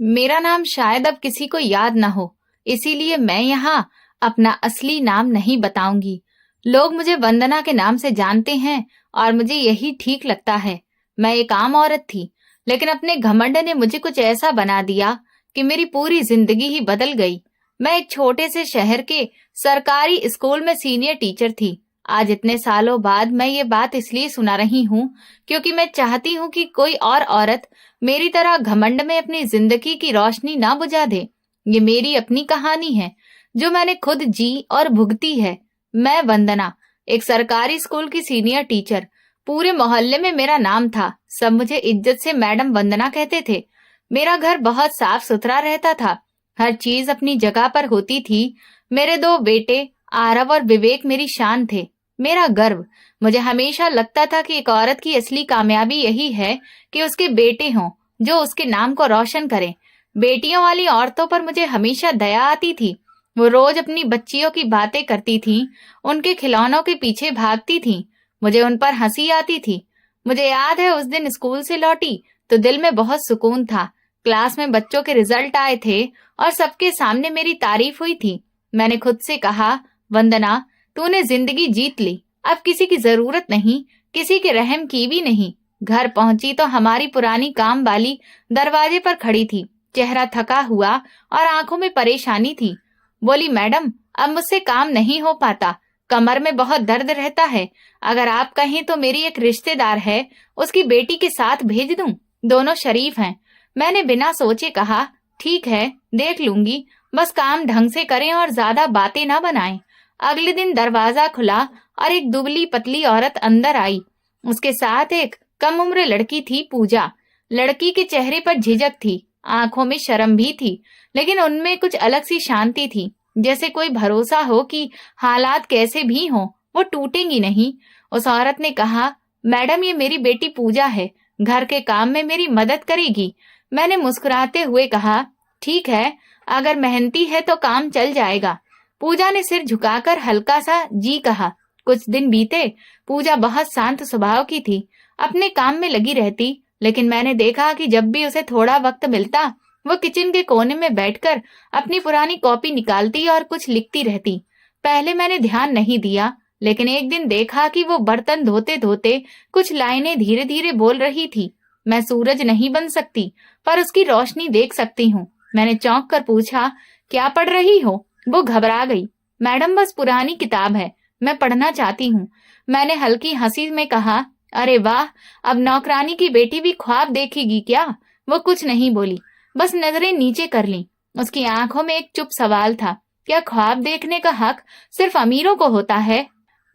मेरा नाम शायद अब किसी को याद ना हो, इसीलिए मैं यहाँ अपना असली नाम नहीं बताऊंगी। लोग मुझे वंदना के नाम से जानते हैं और मुझे यही ठीक लगता है। मैं एक आम औरत थी, लेकिन अपने घमंड ने मुझे कुछ ऐसा बना दिया कि मेरी पूरी जिंदगी ही बदल गई। मैं एक छोटे से शहर के सरकारी स्कूल में सीनियर टीचर थी। आज इतने सालों बाद मैं ये बात इसलिए सुना रही हूँ क्योंकि मैं चाहती हूँ कि कोई और औरत मेरी तरह घमंड में अपनी जिंदगी की रोशनी ना बुझा दे। ये मेरी अपनी कहानी है जो मैंने खुद जी और भुगती है। मैं वंदना, एक सरकारी स्कूल की सीनियर टीचर। पूरे मोहल्ले में मेरा नाम था। सब मुझे इज्जत से मैडम वंदना कहते थे। मेरा घर बहुत साफ सुथरा रहता था। हर चीज अपनी जगह पर होती थी। मेरे दो बेटे आरव और विवेक मेरी शान थे, मेरा गर्व। मुझे हमेशा लगता था कि एक औरत की असली कामयाबी यही है कि उसके बेटे हों जो उसके नाम को रोशन करें। बेटियों वाली औरतों पर मुझे हमेशा दया आती थी। वो रोज अपनी बच्चियों की बातें करती थीं, उनके खिलौनों के पीछे भागती थीं। मुझे उन पर हंसी आती थी। मुझे याद है उस दिन स्कूल से लौटी तो दिल में बहुत सुकून था। क्लास में बच्चों के रिजल्ट आए थे और सबके सामने मेरी तारीफ हुई थी। मैंने खुद से कहा, वंदना, तूने जिंदगी जीत ली। अब किसी की जरूरत नहीं, किसी के रहम की भी नहीं। घर पहुंची तो हमारी पुरानी काम वाली दरवाजे पर खड़ी थी। चेहरा थका हुआ और आंखों में परेशानी थी। बोली, मैडम, अब मुझसे काम नहीं हो पाता। कमर में बहुत दर्द रहता है। अगर आप कहें तो मेरी एक रिश्तेदार है, उसकी बेटी के साथ भेज दूं। दोनों शरीफ हैं। मैंने बिना सोचे कहा, ठीक है, देख लूंगी। बस काम ढंग से करें और ज्यादा बातें ना बनाएं। अगले दिन दरवाजा खुला और एक दुबली पतली औरत अंदर आई। उसके साथ एक कम उम्र लड़की थी, पूजा। लड़की के चेहरे पर झिझक थी, आंखों में शर्म भी थी, लेकिन उनमें कुछ अलग सी शांति थी, जैसे कोई भरोसा हो कि हालात कैसे भी हों, वो टूटेंगी नहीं। उस औरत ने कहा, मैडम, ये मेरी बेटी पूजा है, घर के काम में मेरी मदद करेगी। मैंने मुस्कुराते हुए कहा, ठीक है, अगर मेहनती है तो काम चल जाएगा। पूजा ने सिर झुकाकर हल्का सा जी कहा। कुछ दिन बीते। पूजा बहुत शांत स्वभाव की थी, अपने काम में लगी रहती, लेकिन मैंने देखा कि जब भी उसे थोड़ा वक्त मिलता वो किचन के कोने में बैठकर अपनी पुरानी कॉपी निकालती और कुछ लिखती रहती। पहले मैंने ध्यान नहीं दिया, लेकिन एक दिन देखा कि वो बर्तन धोते धोते कुछ लाइनें धीरे धीरे बोल रही थी। मैं सूरज नहीं बन सकती, पर उसकी रोशनी देख सकती हूँ। मैंने चौंक कर पूछा, क्या पढ़ रही हो? वो घबरा गई। मैडम, बस पुरानी किताब है, मैं पढ़ना चाहती हूँ। मैंने हल्की हंसी में कहा, अरे वाह, अब नौकरानी की बेटी भी ख्वाब देखेगी क्या? वो कुछ नहीं बोली, बस नजरें नीचे कर लीं। उसकी आंखों में एक चुप सवाल था, क्या ख्वाब देखने का हक सिर्फ अमीरों को होता है?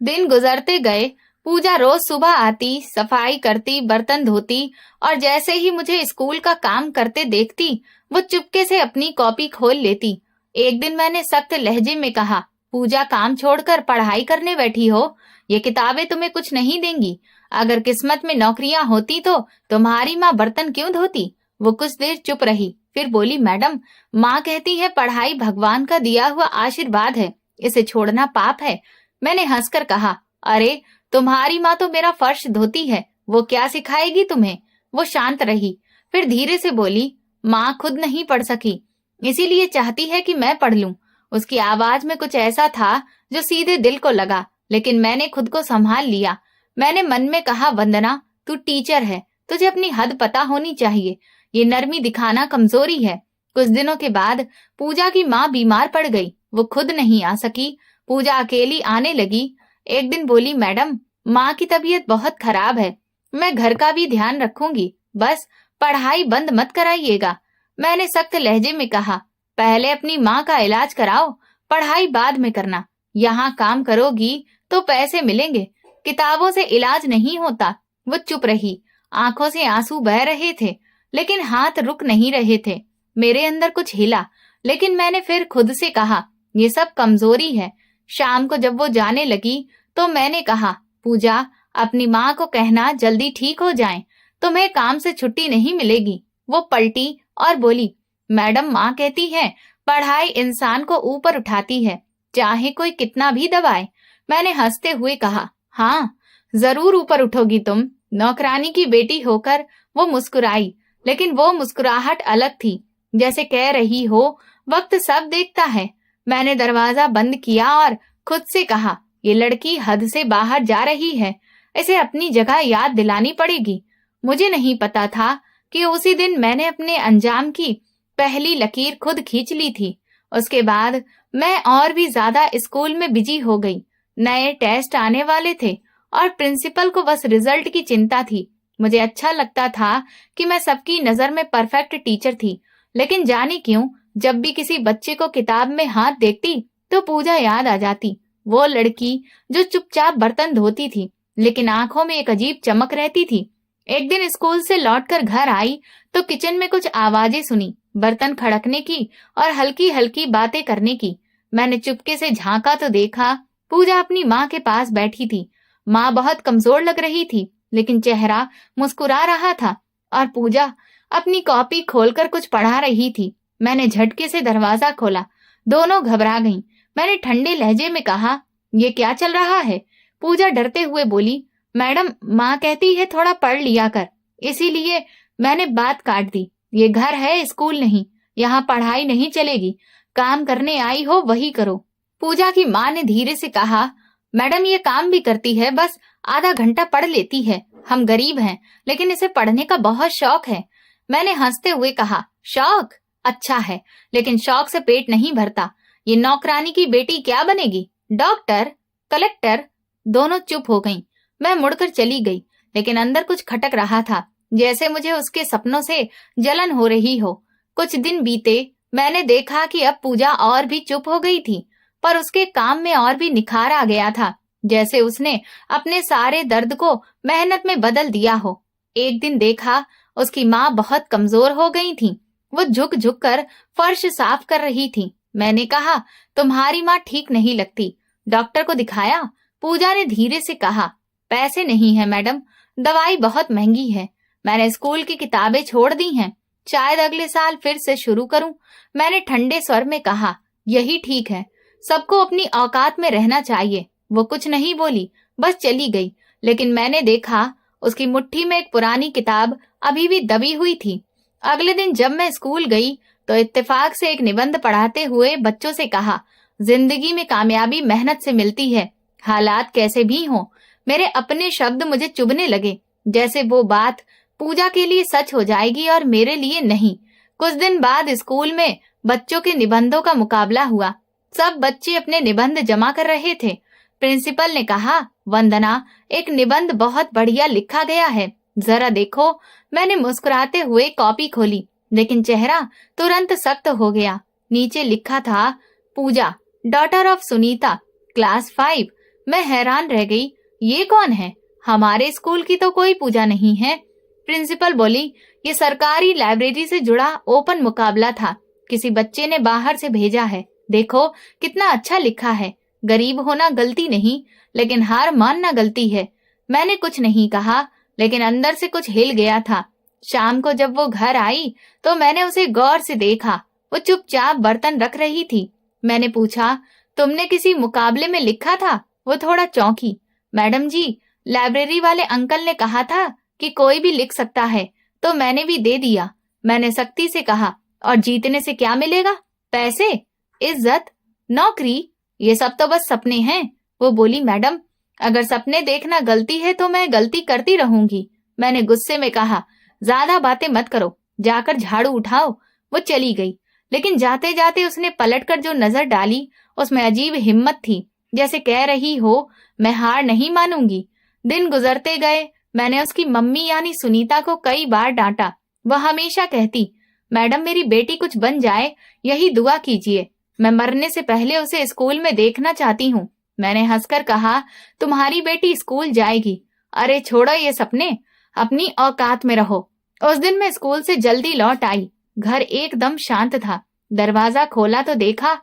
दिन गुजरते गए। पूजा रोज सुबह आती, सफाई करती, बर्तन धोती, और जैसे ही मुझे स्कूल का काम करते देखती वो चुपके से अपनी कॉपी खोल लेती। एक दिन मैंने सख्त लहजे में कहा, पूजा, काम छोड़कर पढ़ाई करने बैठी हो? ये किताबें तुम्हें कुछ नहीं देंगी। अगर किस्मत में नौकरियां होती तो तुम्हारी माँ बर्तन क्यों धोती? वो कुछ देर चुप रही, फिर बोली, मैडम, माँ कहती है पढ़ाई भगवान का दिया हुआ आशीर्वाद है, इसे छोड़ना पाप है। मैंने हंसकर कहा, अरे, तुम्हारी माँ तो मेरा फर्श धोती है, वो क्या सिखाएगी तुम्हें? वो शांत रही, फिर धीरे से बोली, माँ खुद नहीं पढ़ सकी, इसीलिए चाहती है कि मैं पढ़ लूं। उसकी आवाज में कुछ ऐसा था जो सीधे दिल को लगा, लेकिन मैंने खुद को संभाल लिया। मैंने मन में कहा, वंदना, तू टीचर है, तुझे अपनी हद पता होनी चाहिए। ये नरमी दिखाना कमजोरी है। कुछ दिनों के बाद पूजा की माँ बीमार पड़ गई। वो खुद नहीं आ सकी। पूजा अकेली आने लगी। एक दिन बोली, मैडम, माँ की तबीयत बहुत खराब है, मैं घर का भी ध्यान रखूंगी, बस पढ़ाई बंद मत कराइएगा। मैंने सख्त लहजे में कहा, पहले अपनी माँ का इलाज कराओ, पढ़ाई बाद में करना। यहाँ काम करोगी तो पैसे मिलेंगे, किताबों से इलाज नहीं होता। वो चुप रही, आंखों से आंसू बह रहे थे, लेकिन हाथ रुक नहीं रहे थे। मेरे अंदर कुछ हिला, लेकिन मैंने फिर खुद से कहा, ये सब कमजोरी है। शाम को जब वो जाने लगी तो मैंने कहा, पूजा, अपनी माँ को कहना जल्दी ठीक हो जाएं, तुम्हें काम से छुट्टी नहीं मिलेगी। वो पलटी और बोली, मैडम, माँ कहती है पढ़ाई इंसान को ऊपर उठाती है, चाहे कोई कितना भी दबाए। मैंने हंसते हुए कहा, हाँ, जरूर ऊपर उठोगी तुम, नौकरानी की बेटी होकर। वो मुस्कुराई, लेकिन वो मुस्कुराहट अलग थी। जैसे कह रही हो वक्त सब देखता है। मैंने दरवाजा बंद किया और खुद से कहा, ये लड़की हद से बाहर जा रही है, इसे अपनी जगह याद दिलानी पड़ेगी। मुझे नहीं पता था कि उसी दिन मैंने अपने अंजाम की पहली लकीर खुद खींच ली थी। उसके बाद मैं और भी ज्यादा स्कूल में बिजी हो गई। नए टेस्ट आने वाले थे और प्रिंसिपल को बस रिजल्ट की चिंता थी। मुझे अच्छा लगता था कि मैं सबकी नजर में परफेक्ट टीचर थी, लेकिन जाने क्यों जब भी किसी बच्चे को किताब में हाथ देखती तो पूजा याद आ जाती। वो लड़की जो चुपचाप बर्तन धोती थी, लेकिन आंखों में एक अजीब चमक रहती थी। एक दिन स्कूल से लौटकर घर आई तो किचन में कुछ आवाजें सुनी, बर्तन खड़कने की और हल्की हल्की बातें करने की। मैंने चुपके से झांका तो देखा पूजा अपनी माँ के पास बैठी थी। माँ बहुत कमजोर लग रही थी, लेकिन चेहरा मुस्कुरा रहा था और पूजा अपनी कॉपी खोलकर कुछ पढ़ा रही थी। मैंने झटके से दरवाजा खोला। दोनों घबरा गईं। मैंने ठंडे लहजे में कहा, ये क्या चल रहा है? पूजा डरते हुए बोली, मैडम, माँ कहती है थोड़ा पढ़ लिया कर, इसीलिए मैंने बात काट दी। ये घर है, स्कूल नहीं। यहाँ पढ़ाई नहीं चलेगी। काम करने आई हो वही करो। पूजा की माँ ने धीरे से कहा, मैडम ये काम भी करती है, बस आधा घंटा पढ़ लेती है। हम गरीब हैं, लेकिन इसे पढ़ने का बहुत शौक है। मैंने हंसते हुए कहा, शौक अच्छा है, लेकिन शौक से पेट नहीं भरता। ये नौकरानी की बेटी क्या बनेगी? Doctor, collector? दोनों चुप हो गईं। मैं मुड़कर चली गई, लेकिन अंदर कुछ खटक रहा था, जैसे मुझे उसके सपनों से जलन हो रही हो। कुछ दिन बीते। मैंने देखा कि अब पूजा और भी चुप हो गई थी, पर उसके काम में और भी निखार आ गया था, जैसे उसने अपने सारे दर्द को मेहनत में बदल दिया हो। एक दिन देखा उसकी माँ बहुत कमजोर हो गई थी। वो झुक झुक कर फर्श साफ कर रही थी। मैंने कहा, तुम्हारी माँ ठीक नहीं लगती, डॉक्टर को दिखाया? पूजा ने धीरे से कहा, पैसे नहीं है मैडम, दवाई बहुत महंगी है। मैंने स्कूल की किताबें छोड़ दी हैं, शायद अगले साल फिर से शुरू करूं। मैंने ठंडे स्वर में कहा, यही ठीक है, सबको अपनी औकात में रहना चाहिए। वो कुछ नहीं बोली, बस चली गई। लेकिन मैंने देखा उसकी मुट्ठी में एक पुरानी किताब अभी भी दबी हुई थी। अगले दिन जब मैं स्कूल गई तो इत्तेफाक से एक निबंध पढ़ाते हुए बच्चों से कहा, जिंदगी में कामयाबी मेहनत से मिलती है, हालात कैसे भी हों। मेरे अपने शब्द मुझे चुभने लगे, जैसे वो बात पूजा के लिए सच हो जाएगी और मेरे लिए नहीं। कुछ दिन बाद स्कूल में बच्चों के निबंधों का मुकाबला हुआ। सब बच्चे अपने निबंध जमा कर रहे थे। प्रिंसिपल ने कहा, वंदना, एक निबंध बहुत बढ़िया लिखा गया है, जरा देखो। मैंने मुस्कुराते हुए कॉपी खोली, लेकिन चेहरा तुरंत सख्त हो गया। नीचे लिखा था, पूजा, डॉटर ऑफ सुनीता, क्लास 5। मैं हैरान रह गई, ये कौन है? हमारे स्कूल की तो कोई पूजा नहीं है। प्रिंसिपल बोली, ये सरकारी लाइब्रेरी से जुड़ा ओपन मुकाबला था, किसी बच्चे ने बाहर से भेजा है। देखो कितना अच्छा लिखा है। गरीब होना गलती नहीं, लेकिन हार मानना गलती है। मैंने कुछ नहीं कहा, लेकिन अंदर से कुछ हिल गया था। शाम को जब वो घर आई तो मैंने उसे गौर से देखा। वो चुपचाप बर्तन रख रही थी। मैंने पूछा, तुमने किसी मुकाबले में लिखा था? वो थोड़ा चौंकी। मैडम जी, लाइब्रेरी वाले अंकल ने कहा था कि कोई भी लिख सकता है, तो मैंने भी दे दिया। मैंने सख्ती से कहा, और जीतने से क्या मिलेगा? पैसे, इज्जत, नौकरी? ये सब तो बस सपने हैं। वो बोली, मैडम, अगर सपने देखना गलती है तो मैं गलती करती रहूंगी। मैंने गुस्से में कहा, ज्यादा बातें मत करो, जाकर झाड़ू उठाओ। वो चली गई, लेकिन जाते जाते उसने पलटकर जो नजर डाली उसमें अजीब हिम्मत थी, जैसे कह रही हो, मैं हार नहीं मानूंगी। दिन गुजरते गए। मैंने उसकी मम्मी यानी सुनीता को कई बार डांटा। वह हमेशा कहती, मैडम, मेरी बेटी कुछ बन जाए, यही दुआ कीजिए। मैं मरने से पहले उसे स्कूल में देखना चाहती हूँ। मैंने हंसकर कहा, तुम्हारी बेटी स्कूल जाएगी। अरे छोड़ो ये सपने, अपनी औकात में रहो। उस दिन मैं स्कूल से जल्दी लौट आई। घर एकदम शांत था। दरवाजा खोला तो देखा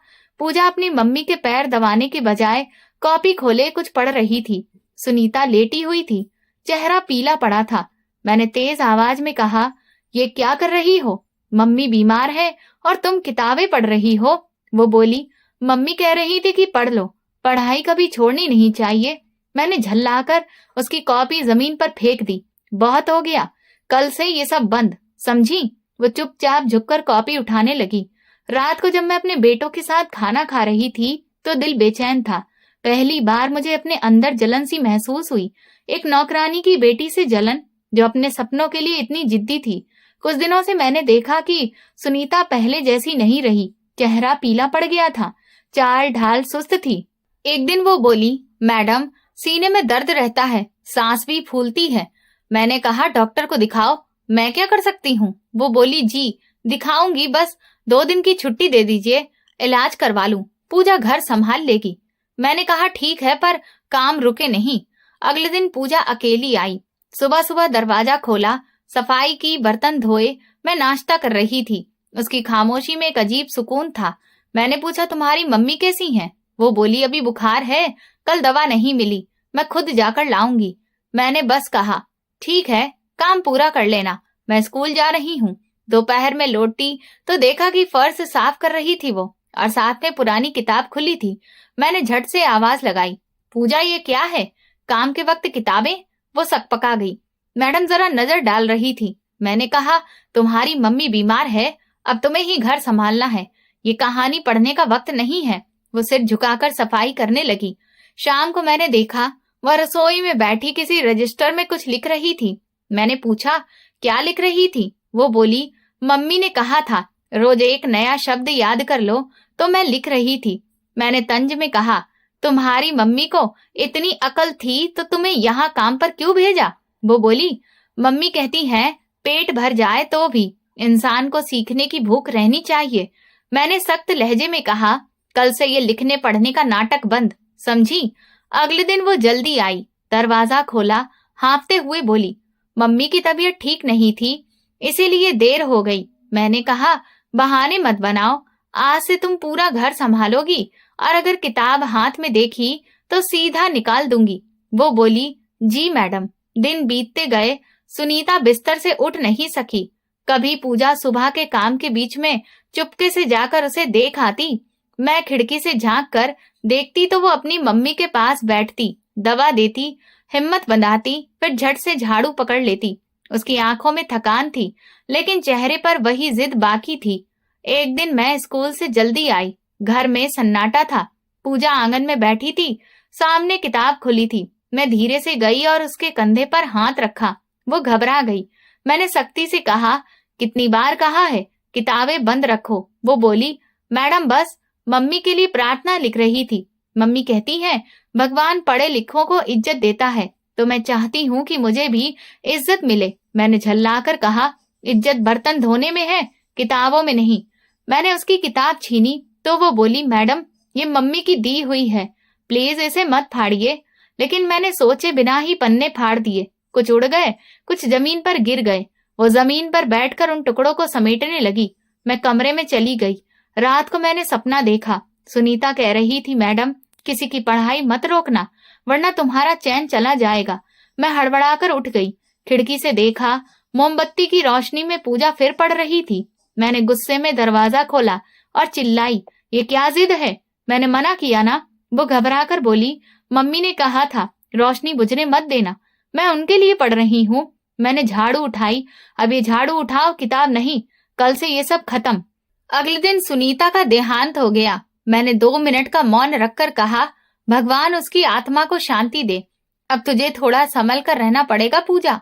पूजा अपनी मम्मी के पैर दबाने के बजाय कॉपी खोले कुछ पढ़ रही थी। सुनीता लेटी हुई थी, चेहरा पीला पड़ा था। मैंने तेज आवाज में कहा, ये क्या कर रही हो? मम्मी बीमार है और तुम किताबें पढ़ रही हो। वो बोली, मम्मी कह रही थी कि पढ़ लो, पढ़ाई कभी छोड़नी नहीं चाहिए। मैंने झल्लाकर उसकी कॉपी जमीन पर फेंक दी। बहुत हो गया, कल से ये सब बंद, समझी? वो चुपचाप झुककर कॉपी उठाने लगी। रात को जब मैं अपने बेटों के साथ खाना खा रही थी तो दिल बेचैन था। पहली बार मुझे अपने अंदर जलन सी महसूस हुई, एक नौकरानी की बेटी से जलन जो अपने सपनों के लिए इतनी जिद्दी थी। कुछ दिनों से मैंने देखा कि सुनीता पहले जैसी नहीं रही, चेहरा पीला पड़ गया था, चाल ढाल सुस्त थी। एक दिन वो बोली, मैडम सीने में दर्द रहता है, सांस भी फूलती है। मैंने कहा डॉक्टर को दिखाओ, मैं क्या कर सकती हूँ। वो बोली, जी दिखाऊंगी, बस 2 दिन की छुट्टी दे दीजिए, इलाज करवा लूं, पूजा घर संभाल लेगी। मैंने कहा ठीक है, पर काम रुके नहीं। अगले दिन पूजा अकेली आई। सुबह सुबह दरवाजा खोला, सफाई की, बर्तन धोए। मैं नाश्ता कर रही थी। उसकी खामोशी में एक अजीब सुकून था। मैंने पूछा, तुम्हारी मम्मी कैसी हैं? वो बोली, अभी बुखार है, कल दवा नहीं मिली, मैं खुद जाकर लाऊंगी। मैंने बस कहा, ठीक है, काम पूरा कर लेना, मैं स्कूल जा रही हूँ। दोपहर में लौटी तो देखा कि फर्श साफ कर रही थी वो, और साथ में पुरानी किताब खुली थी। मैंने झट से आवाज लगाई, पूजा ये क्या है? काम के वक्त किताबें? वो सकपका गई। मैडम जरा नजर डाल रही थी। मैंने कहा, तुम्हारी मम्मी बीमार है, अब तुम्हें ही घर संभालना है, ये कहानी पढ़ने का वक्त नहीं है। वो सिर झुकाकर सफाई करने लगी। शाम को मैंने देखा वह रसोई में बैठी किसी रजिस्टर में कुछ लिख रही थी। मैंने पूछा, क्या लिख रही थी? वो बोली, मम्मी ने कहा था रोज एक नया शब्द याद कर लो, तो मैं लिख रही थी। मैंने तंज में कहा, तुम्हारी मम्मी को इतनी अकल थी तो तुम्हें यहाँ काम पर क्यों भेजा? वो बोली, मम्मी कहती है पेट भर जाए तो भी इंसान को सीखने की भूख रहनी चाहिए। मैंने सख्त लहजे में कहा, कल से ये लिखने पढ़ने का नाटक बंद, समझी? अगले दिन वो जल्दी आई, दरवाजा खोला, हाँफते हुए बोली, मम्मी की तबीयत ठीक नहीं थी, इसीलिए देर हो गई। मैंने कहा, बहाने मत बनाओ, आज से तुम पूरा घर संभालोगी, और अगर किताब हाथ में देखी तो सीधा निकाल दूंगी। वो बोली, जी मैडम। दिन बीतते गए, सुनीता बिस्तर से उठ नहीं सकी। कभी पूजा सुबह के काम के बीच में चुपके से जाकर उसे देख आती। मैं खिड़की से झांक कर देखती तो वो अपनी मम्मी के पास बैठती, दवा देती, हिम्मत बंधाती, फिर झट से झाड़ू पकड़ लेती। उसकी आंखों में थकान थी, लेकिन चेहरे पर वही जिद बाकी थी। एक दिन मैं स्कूल से जल्दी आई। घर में सन्नाटा था। पूजा आंगन में बैठी थी, सामने किताब खुली थी। मैं धीरे से गई और उसके कंधे पर हाथ रखा। वो घबरा गई। मैंने सख्ती से कहा, कितनी बार कहा है किताबें बंद रखो। वो बोली, मैडम बस मम्मी के लिए प्रार्थना लिख रही थी। मम्मी कहती है भगवान पढ़े लिखों को इज्जत देता है, तो मैं चाहती हूँ कि मुझे भी इज्जत मिले। मैंने झल्लाकर कहा, इज्जत बर्तन धोने में है, किताबों में नहीं। मैंने उसकी किताब छीनी तो वो बोली, मैडम ये मम्मी की दी हुई है, प्लीज इसे मत फाड़िए। लेकिन मैंने सोचे बिना ही पन्ने फाड़ दिए। कुछ उड़ गए, कुछ जमीन पर गिर गए। वो जमीन पर बैठकर उन टुकड़ों को समेटने लगी। मैं कमरे में चली गई। रात को मैंने सपना देखा। सुनीता कह रही थी, मैडम किसी की पढ़ाई मत रोकना, वरना तुम्हारा चैन चला जाएगा। मैं हड़बड़ाकर उठ गई। खिड़की से देखा, मोमबत्ती की रोशनी में पूजा फिर पड़ रही थी। मैंने गुस्से में दरवाजा खोला और चिल्लाई, ये क्या जिद है? मैंने मना किया ना। वो घबराकर बोली, मम्मी ने कहा था रोशनी बुझने मत देना, मैं उनके लिए पढ़ रही हूँ। मैंने झाड़ू उठाई। अब ये झाड़ू उठाओ, किताब नहीं, कल से ये सब खत्म। अगले दिन सुनीता का देहांत हो गया। मैंने 2 मिनट का मौन रखकर कहा, भगवान उसकी आत्मा को शांति दे। अब तुझे थोड़ा संभल कर रहना पड़ेगा पूजा।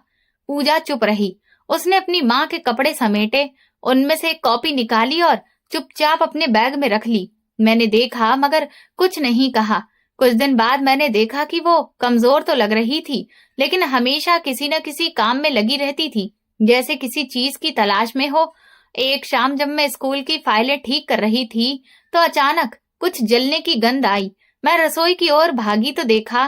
पूजा चुप रही। उसने अपनी माँ के कपड़े समेटे, उनमें से एक कॉपी निकाली और चुपचाप अपने बैग में रख ली। मैंने देखा मगर कुछ नहीं कहा। कुछ दिन बाद मैंने देखा कि वो कमजोर तो लग रही थी, लेकिन हमेशा किसी न किसी काम में लगी रहती थी, जैसे किसी चीज की तलाश में हो। एक शाम जब मैं स्कूल की फाइलें ठीक कर रही थी तो अचानक कुछ जलने की गंध आई। मैं रसोई की ओर भागी तो देखा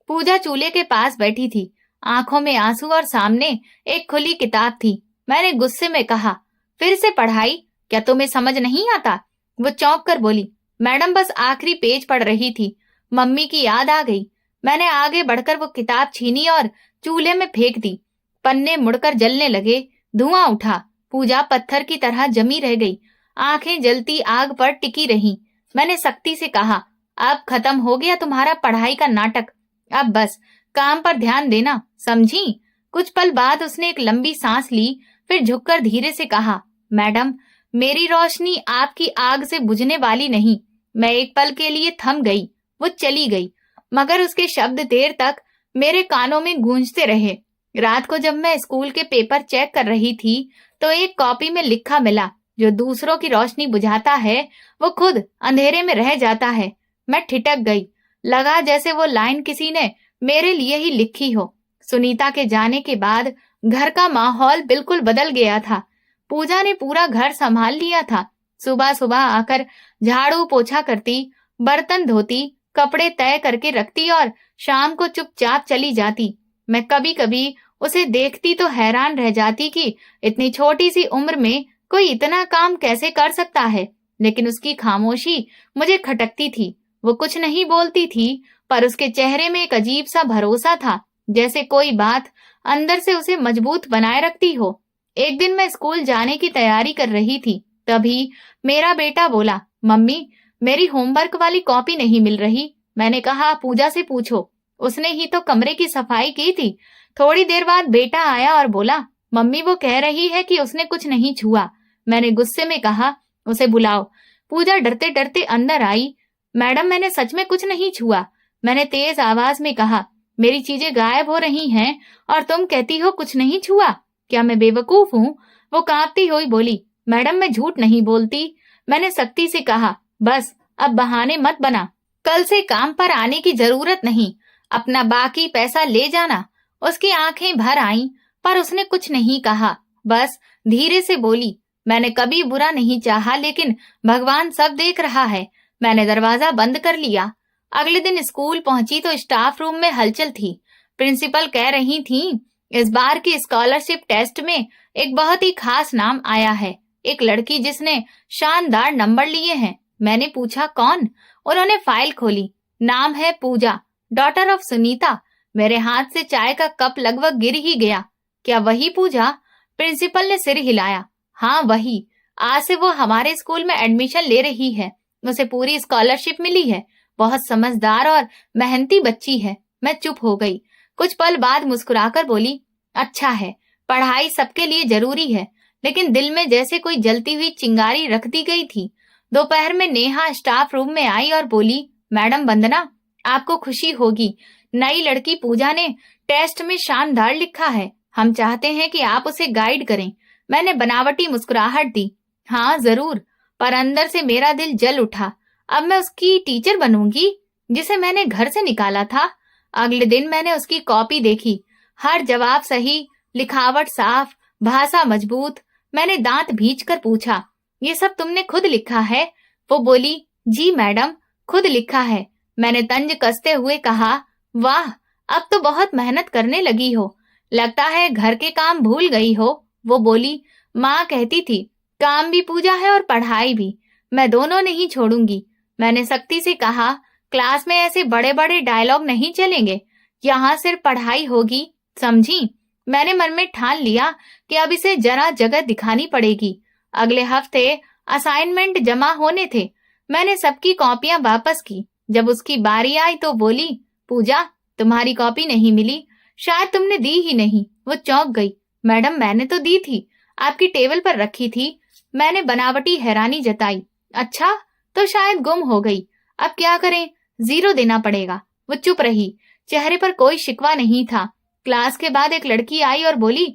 पूजा चूल्हे के पास बैठी थी, आंखों में आंसू और सामने एक खुली किताब थी। मैंने गुस्से में कहा, फिर से पढ़ाई? क्या तुम्हें समझ नहीं आता? वो चौंक कर बोली, मैडम बस आखिरी पेज पढ़ रही थी, मम्मी की याद आ गई। मैंने आगे बढ़कर वो किताब छीनी और चूल्हे में फेंक दी। पन्ने मुड़कर जलने लगे, धुआं उठा। पूजा पत्थर की तरह जमी रह गई, आंखें जलती आग पर टिकी रहीं। मैंने सख्ती से कहा, अब खत्म हो गया तुम्हारा पढ़ाई का नाटक, अब बस काम पर ध्यान देना, समझी? कुछ पल बाद उसने एक लंबी सांस ली, फिर झुककर धीरे से कहा, मैडम, मेरी रोशनी आपकी आग से बुझने वाली नहीं। मैं एक पल के लिए थम गई। वो चली गई, मगर उसके शब्द देर तक मेरे कानों में गूंजते रहे। रात को जब मैं स्कूल के पेपर चेक कर रही थी तो एक कॉपी में लिखा मिला, जो दूसरों की रोशनी बुझाता है वो खुद अंधेरे में रह जाता है। मैं ठिठक गई। लगा जैसे वो लाइन किसी ने मेरे लिए ही लिखी हो। सुनीता के जाने के बाद घर का माहौल बिल्कुल बदल गया था। पूजा ने पूरा घर संभाल लिया था। सुबह सुबह आकर झाड़ू पोछा करती, बर्तन धोती, कपड़े तय करके रखती और शाम को चुपचाप चली जाती। मैं कभी कभी उसे देखती तो हैरान रह जाती कि इतनी छोटी सी उम्र में कोई इतना काम कैसे कर सकता है। लेकिन उसकी खामोशी मुझे खटकती थी। वो कुछ नहीं बोलती थी, पर उसके चेहरे में एक अजीब सा भरोसा था, जैसे कोई बात अंदर से उसे मजबूत बनाए रखती हो। एक दिन मैं स्कूल जाने की तैयारी कर रही थी, तभी मेरा बेटा बोला, मम्मी, मेरी होमवर्क वाली कॉपी नहीं मिल रही। मैंने कहा, पूजा से पूछो, उसने ही तो कमरे की सफाई की थी। थोड़ी देर बाद बेटा आया और बोला, मम्मी, वो कह रही है कि उसने कुछ नहीं छुआ। मैंने गुस्से में कहा, उसे बुलाओ। पूजा डरते डरते अंदर आई। मैडम, मैंने सच में कुछ नहीं छुआ। मैंने तेज आवाज में कहा, मेरी चीजें गायब हो रही हैं और तुम कहती हो कुछ नहीं छुआ। क्या मैं बेवकूफ हूँ? वो कांपती हुई बोली, मैडम, मैं झूठ नहीं बोलती। मैंने सख्ती से कहा, बस अब बहाने मत बना। कल से काम पर आने की जरूरत नहीं। अपना बाकी पैसा ले जाना। उसकी आंखें भर आईं, पर उसने कुछ नहीं कहा। बस धीरे से बोली, मैंने कभी बुरा नहीं चाहा, लेकिन भगवान सब देख रहा है। मैंने दरवाजा बंद कर लिया। अगले दिन स्कूल पहुंची तो स्टाफ रूम में हलचल थी। प्रिंसिपल कह रही थी, इस बार की स्कॉलरशिप टेस्ट में एक बहुत ही खास नाम आया है। एक लड़की जिसने शानदार नंबर लिए हैं। मैंने पूछा, कौन? उन्होंने फाइल खोली। नाम है पूजा, डॉटर ऑफ सुनीता। मेरे हाथ से चाय का कप लगभग गिर ही गया। क्या वही पूजा? प्रिंसिपल ने सिर हिलाया। हाँ, वही। आज से वो हमारे स्कूल में एडमिशन ले रही है। उसे पूरी स्कॉलरशिप मिली है। बहुत समझदार और मेहनती बच्ची है। मैं चुप हो गई। कुछ पल बाद मुस्कुराकर बोली, अच्छा है, पढ़ाई सबके लिए जरूरी है। लेकिन दिल में जैसे कोई जलती हुई चिंगारी रख दी गई थी। दोपहर में नेहा स्टाफ रूम में आई और बोली, मैडम वंदना, आपको खुशी होगी, नई लड़की पूजा ने टेस्ट में शानदार लिखा है। हम चाहते हैं कि आप उसे गाइड करें। मैंने बनावटी मुस्कुराहट दी। हाँ जरूर, पर अंदर से मेरा दिल जल उठा। अब मैं उसकी टीचर बनूंगी, जिसे मैंने घर से निकाला था। अगले दिन मैंने उसकी कॉपी देखी। हर जवाब सही, लिखावट साफ, भाषा मजबूत। मैंने दांत भींचकर पूछा, ये सब तुमने खुद लिखा है? वो बोली, जी मैडम, खुद लिखा है। मैंने तंज कसते हुए कहा, वाह, अब तो बहुत मेहनत करने लगी हो। लगता है घर के काम भूल गई हो। वो बोली, माँ कहती थी, काम भी पूजा है और पढ़ाई भी। मैं दोनों नहीं छोड़ूंगी। मैंने सख्ती से कहा, क्लास में ऐसे बड़े बड़े डायलॉग नहीं चलेंगे। यहाँ सिर्फ पढ़ाई होगी, समझी? मैंने मन में ठान लिया कि अब इसे जरा जगह दिखानी पड़ेगी। अगले हफ्ते असाइनमेंट जमा होने थे। मैंने सबकी कॉपियां वापस की। जब उसकी बारी आई तो बोली, पूजा, तुम्हारी कॉपी नहीं मिली। शायद तुमने दी ही नहीं। वो चौंक गई। मैडम, मैंने तो दी थी, आपकी टेबल पर रखी थी। मैंने बनावटी हैरानी जताई। अच्छा, तो शायद गुम हो गई। अब क्या करें? 0 देना पड़ेगा। वो चुप रही। चेहरे पर कोई शिकवा नहीं था। क्लास के बाद एक लड़की आई और बोली,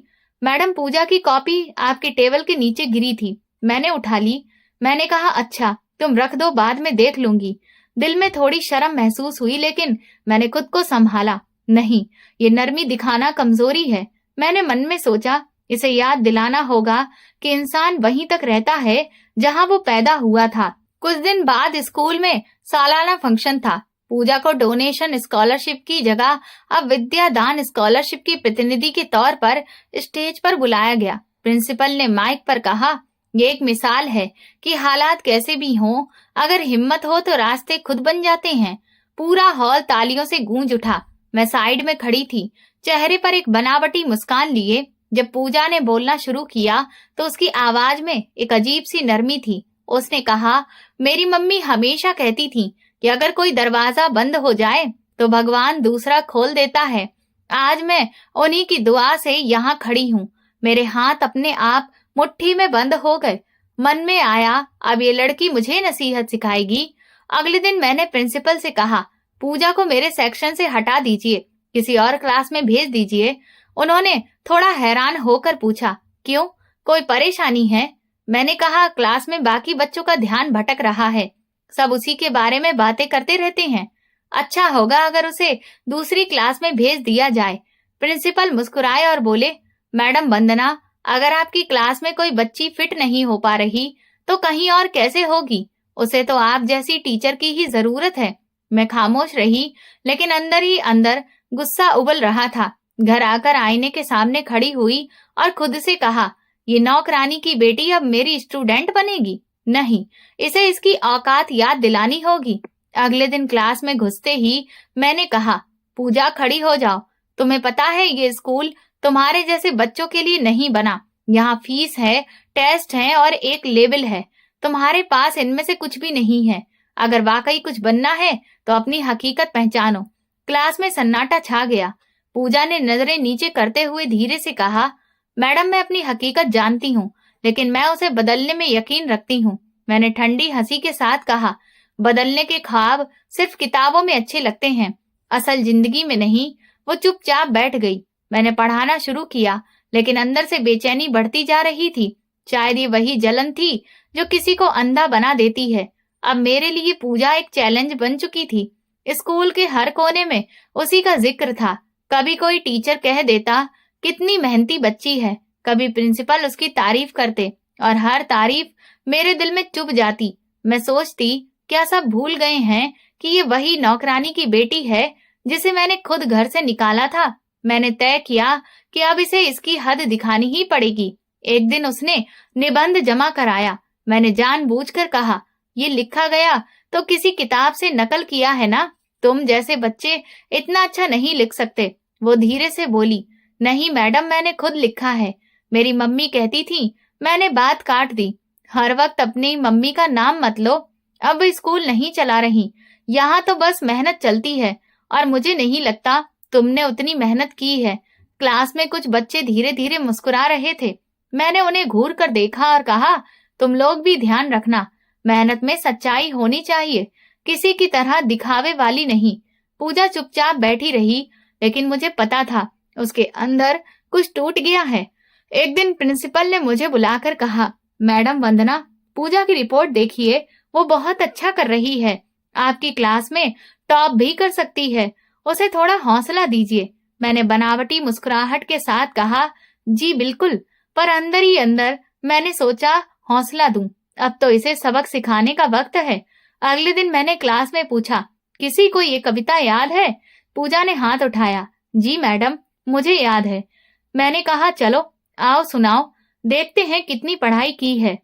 मैडम, पूजा की कॉपी आपके टेबल के नीचे गिरी थी। मैंने उठा ली। मैंने कहा, अच्छा, तुम रख दो, बाद में देख लूंगी। दिल में थोड़ी शर्म महसूस हुई, लेकिन मैंने खुद को संभाला। नहीं, ये नरमी दिखाना कमजोरी है। मैंने मन में सोचा, इसे याद दिलाना होगा कि इंसान वहीं तक रहता है जहां वो पैदा हुआ था। कुछ दिन बाद स्कूल में सालाना फंक्शन था। पूजा को डोनेशन स्कॉलरशिप की जगह अब विद्यादान स्कॉलरशिप की प्रतिनिधि के तौर पर स्टेज पर बुलाया गया। प्रिंसिपल ने माइक पर कहा, ये एक मिसाल है कि हालात कैसे भी हों, अगर हिम्मत हो तो रास्ते खुद बन जाते हैं। पूरा हॉल तालियों से गूंज उठा। मैं साइड में खड़ी थी, चेहरे पर एक बनावटी मुस्कान लिए। जब पूजा ने बोलना शुरू किया तो उसकी आवाज में एक अजीब सी नरमी थी। उसने कहा, मेरी मम्मी हमेशा कहती थी कि अगर कोई दरवाजा बंद हो जाए तो भगवान दूसरा खोल देता है। आज मैं उन्हीं की दुआ से यहाँ खड़ी हूँ। मेरे हाथ अपने आप मुट्ठी में बंद हो गए। मन में आया, अब ये लड़की मुझे नसीहत सिखाएगी। अगले दिन मैंने प्रिंसिपल से कहा, पूजा को मेरे सेक्शन से हटा दीजिए, किसी और क्लास में भेज दीजिए। उन्होंने थोड़ा हैरान होकर पूछा, क्यों, कोई परेशानी है? मैंने कहा, क्लास में बाकी बच्चों का ध्यान भटक रहा है, सब उसी के बारे में बातें करते रहते हैं। अच्छा होगा अगर उसे दूसरी क्लास में भेज दिया जाए। प्रिंसिपल मुस्कुराए और बोले, मैडम वंदना, अगर आपकी क्लास में कोई बच्ची फिट नहीं हो पा रही तो कहीं और कैसे होगी? उसे तो आप जैसी टीचर की ही जरूरत है। मैं खामोश रही, लेकिन अंदर ही अंदर गुस्सा उबल रहा था। घर आकर आईने के सामने खड़ी हुई और खुद से कहा, ये नौकरानी की बेटी अब मेरी स्टूडेंट बनेगी? नहीं, इसे इसकी औकात याद दिलानी होगी। अगले दिन क्लास में घुसते ही मैंने कहा, पूजा खड़ी हो जाओ। तुम्हें पता है ये स्कूल तुम्हारे जैसे बच्चों के लिए नहीं बना। यहाँ फीस है, टेस्ट है और एक लेबल है। तुम्हारे पास इनमें से कुछ भी नहीं है। अगर वाकई कुछ बनना है तो अपनी हकीकत पहचानो। क्लास में सन्नाटा छा गया। पूजा ने नजरें नीचे करते हुए धीरे से कहा, मैडम मैं अपनी हकीकत जानती हूँ, लेकिन मैं उसे बदलने में यकीन रखती हूँ। मैंने ठंडी हंसी के साथ कहा, बदलने के ख्वाब सिर्फ किताबों में अच्छे लगते हैं, असल जिंदगी में नहीं। वो चुपचाप बैठ गई। मैंने पढ़ाना शुरू किया, लेकिन अंदर से बेचैनी बढ़ती जा रही थी। शायद ये वही जलन थी जो किसी को अंधा बना देती है। अब मेरे लिए पूजा एक चैलेंज बन चुकी थी। स्कूल के हर कोने में उसी का जिक्र था। कभी कोई टीचर कह देता, कितनी मेहनती बच्ची है। कभी प्रिंसिपल उसकी तारीफ करते और हर तारीफ मेरे दिल में चुभ जाती। मैं सोचती, क्या सब भूल गए हैं कि ये वही नौकरानी की बेटी है जिसे मैंने खुद घर से निकाला था। मैंने तय किया कि अब इसे इसकी हद दिखानी ही पड़ेगी। एक दिन उसने निबंध जमा कराया। मैंने जानबूझकर कहा, ये लिखा गया तो किसी किताब से नकल किया है ना? तुम जैसे बच्चे इतना अच्छा नहीं लिख सकते। वो धीरे से बोली, नहीं मैडम, मैंने खुद लिखा है। मेरी मम्मी कहती थी। मैंने बात काट दी। हर वक्त अपनी मम्मी का नाम मत लो। अब स्कूल नहीं चला रही, यहाँ तो बस मेहनत चलती है, और मुझे नहीं लगता तुमने उतनी मेहनत की है। क्लास में कुछ बच्चे धीरे धीरे मुस्कुरा रहे थे। मैंने उन्हें घूर कर देखा और कहा, तुम लोग भी ध्यान रखना, मेहनत में सच्चाई होनी चाहिए, किसी की तरह दिखावे वाली नहीं। पूजा चुपचाप बैठी रही, लेकिन मुझे पता था उसके अंदर कुछ टूट गया है। एक दिन प्रिंसिपल ने मुझे बुलाकर कहा, मैडम वंदना, पूजा की रिपोर्ट देखिए, वो बहुत अच्छा कर रही है, आपकी क्लास में टॉप भी कर सकती है, उसे थोड़ा हौसला दीजिए। मैंने बनावटी मुस्कुराहट के साथ कहा, जी बिल्कुल, पर अंदर ही अंदर मैंने सोचा, हौसला दूं, अब तो इसे सबक सिखाने का वक्त है। अगले दिन मैंने क्लास में पूछा, किसी को ये कविता याद है? पूजा ने हाथ उठाया, जी मैडम, मुझे याद है। मैंने कहा, चलो आओ सुनाओ, देखते हैं कितनी पढ़ाई की है।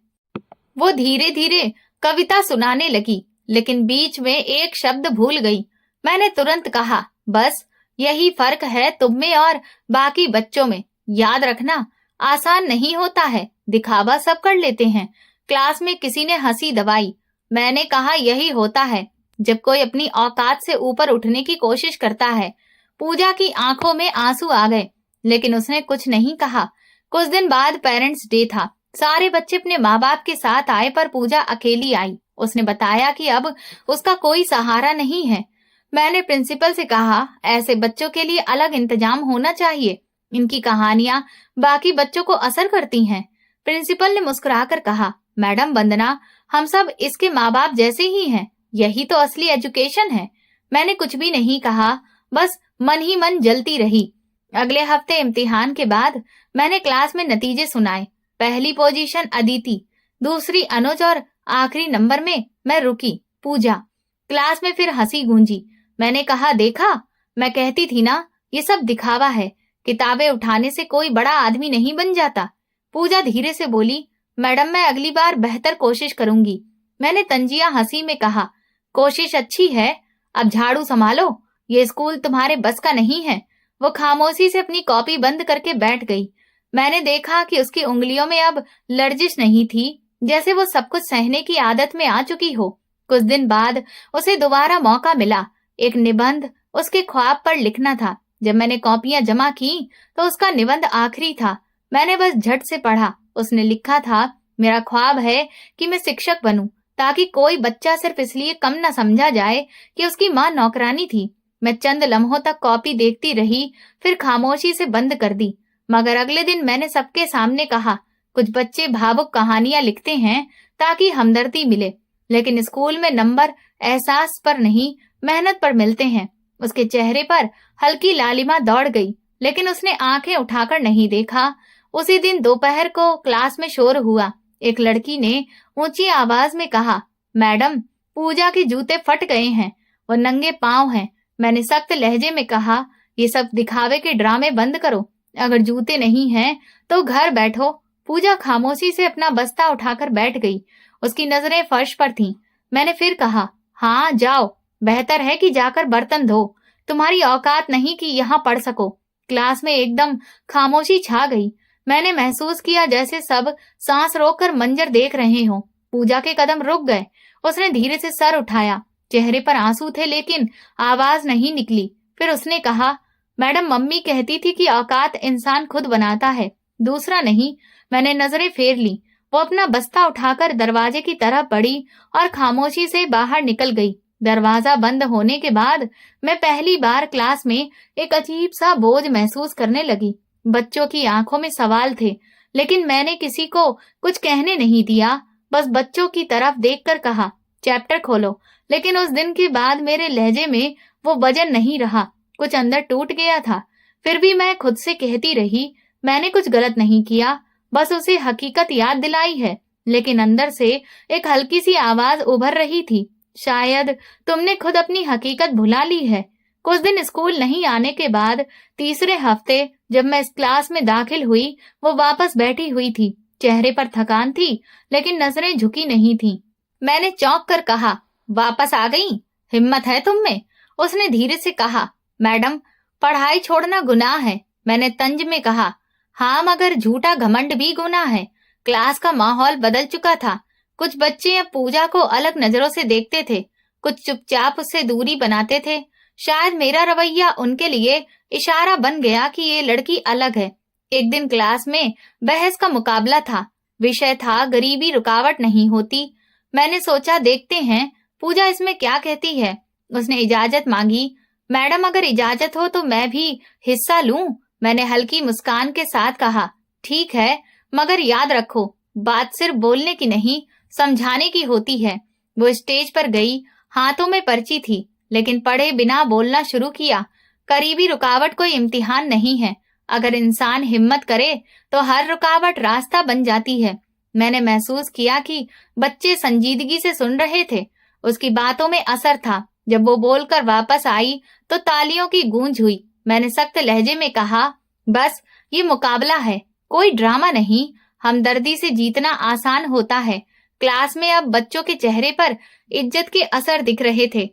वो धीरे धीरे कविता सुनाने लगी, लेकिन बीच में एक शब्द भूल गई। मैंने तुरंत कहा, बस यही फर्क है तुम में और बाकी बच्चों में। याद रखना, आसान नहीं होता है, दिखावा सब कर लेते हैं। क्लास में किसी ने हंसी दबाई। मैंने कहा, यही होता है जब कोई अपनी औकात से ऊपर उठने की कोशिश करता है। पूजा की आंखों में आंसू आ गए, लेकिन उसने कुछ नहीं कहा। कुछ दिन बाद पेरेंट्स डे था। सारे बच्चे अपने माँ बाप के साथ आए, पर पूजा अकेली आई। उसने बताया कि अब उसका कोई सहारा नहीं है। मैंने प्रिंसिपल से कहा, ऐसे बच्चों के लिए अलग इंतजाम होना चाहिए, इनकी कहानियां बाकी बच्चों को असर करती हैं। प्रिंसिपल ने मुस्कुराकर कहा, मैडम वंदना, हम सब इसके माँ बाप जैसे ही हैं, यही तो असली एजुकेशन है। मैंने कुछ भी नहीं कहा, बस मन ही मन जलती रही। अगले हफ्ते इम्तिहान के बाद मैंने क्लास में नतीजे सुनाए। पहली पोजीशन अदिति, दूसरी अनुज और आखिरी नंबर में मैं रुकी, पूजा। क्लास में फिर हंसी गूंजी। मैंने कहा, देखा, मैं कहती थी ना, ये सब दिखावा है, किताबें उठाने से कोई बड़ा आदमी नहीं बन जाता। पूजा धीरे से बोली, मैडम मैं अगली बार बेहतर कोशिश करूंगी। मैंने तंजिया हंसी में कहा, कोशिश अच्छी है, अब झाड़ू संभालो, ये स्कूल तुम्हारे बस का नहीं है। वो खामोशी से अपनी कॉपी बंद करके बैठ गई। मैंने देखा कि उसकी उंगलियों में अब लर्जिश नहीं थी, जैसे वो सब कुछ सहने की आदत में आ चुकी हो। कुछ दिन बाद उसे दोबारा मौका मिला। एक निबंध उसके ख्वाब पर लिखना था। जब मैंने कॉपियां जमा की तो उसका निबंध आखिरी था। मैंने बस झट से पढ़ा, उसने लिखा था, मेरा ख्वाब है कि मैं शिक्षक बनूं, ताकि कोई बच्चा सिर्फ इसलिए कम न समझा जाए कि उसकी माँ नौकरानी थी। मैं चंद लम्हों तक कॉपी देखती रही, फिर खामोशी से बंद कर दी। मगर अगले दिन मैंने सबके सामने कहा, कुछ बच्चे भावुक कहानियां लिखते हैं ताकि हमदर्दी मिले, लेकिन स्कूल में नंबर एहसास पर नहीं, मेहनत पर मिलते हैं। उसके चेहरे पर हल्की लालिमा दौड़ गई, लेकिन उसने आंखें उठाकर नहीं देखा। उसी दिन दोपहर को क्लास में शोर हुआ। एक लड़की ने ऊंची आवाज में कहा, मैडम, पूजा के जूते फट गए हैं, वो नंगे पांव हैं। मैंने सख्त लहजे में कहा, ये सब दिखावे के ड्रामे बंद करो। अगर जूते नहीं हैं तो घर बैठो। पूजा खामोशी से अपना बस्ता उठाकर बैठ गई। उसकी नजरें फर्श पर थीं। मैंने फिर कहा, हाँ जाओ, बेहतर है कि जाकर बर्तन धो। तुम्हारी औकात नहीं कि यहाँ पढ़ सको। क्लास में एकदम खामोशी छा गई। मैंने महसूस किया जैसे सब सांस रोककर मंजर देख रहे हों। पूजा के कदम रुक गए। उसने धीरे से सर उठाया। चेहरे पर आंसू थे, लेकिन आवाज नहीं निकली। फिर उसने कहा, मैडम, मम्मी कहती थी कि औकात इंसान खुद बनाता है, दूसरा नहीं। मैंने नजरें फेर ली। वो अपना बस्ता उठाकर दरवाजे की तरफ बढ़ी और खामोशी से बाहर निकल गई। दरवाजा बंद होने के बाद मैं पहली बार क्लास में एक अजीब सा बोझ महसूस करने लगी। बच्चों की आंखों में सवाल थे, लेकिन मैंने किसी को कुछ कहने नहीं दिया। बस बच्चों की तरफ देखकर कहा, चैप्टर खोलो। लेकिन उस दिन के बाद मेरे लहजे में वो वजन नहीं रहा। कुछ अंदर टूट गया था। फिर भी मैं खुद से कहती रही, मैंने कुछ गलत नहीं किया, बस उसे हकीकत याद दिलाई है। लेकिन अंदर से एक हल्की सी आवाज उभर रही थी, शायद तुमने खुद अपनी हकीकत भुला ली है। कुछ दिन स्कूल नहीं आने के बाद तीसरे हफ्ते जब मैं इस क्लास में दाखिल हुई, वो वापस बैठी हुई थी। चेहरे पर थकान थी, लेकिन नजरें झुकी नहीं थीं। मैंने चौंक कर कहा, वापस आ गई? हिम्मत है तुम में? उसने धीरे से कहा, मैडम, पढ़ाई छोड़ना गुनाह है। मैंने तंज में कहा, हाँ, मगर झूठा घमंड भी गुनाह है। क्लास का माहौल बदल चुका था। कुछ बच्चे अब पूजा को अलग नजरों से देखते थे, कुछ चुपचाप उससे दूरी बनाते थे। शायद मेरा रवैया उनके लिए इशारा बन गया कि ये लड़की अलग है। एक दिन क्लास में बहस का मुकाबला था। विषय था, गरीबी रुकावट नहीं होती। मैंने सोचा, देखते हैं पूजा इसमें क्या कहती है। उसने इजाजत मांगी। मैडम, अगर इजाजत हो तो मैं भी हिस्सा लूं? मैंने हल्की मुस्कान के साथ कहा, ठीक है, मगर याद रखो, बात सिर्फ बोलने की नहीं, समझाने की होती है। वो स्टेज पर गई, हाथों में पर्ची थी, लेकिन पढ़े बिना बोलना शुरू किया। करीबी रुकावट कोई इम्तिहान नहीं है। अगर इंसान हिम्मत करे तो हर रुकावट रास्ता बन जाती है। मैंने महसूस किया कि बच्चे संजीदगी से सुन रहे थे। उसकी बातों में असर था। जब वो बोलकर वापस आई तो तालियों की गूंज हुई। मैंने सख्त लहजे में कहा, बस ये मुकाबला है, कोई ड्रामा नहीं। हमदर्दी से जीतना आसान होता है। क्लास में अब बच्चों के चेहरे पर इज्जत के असर दिख रहे थे।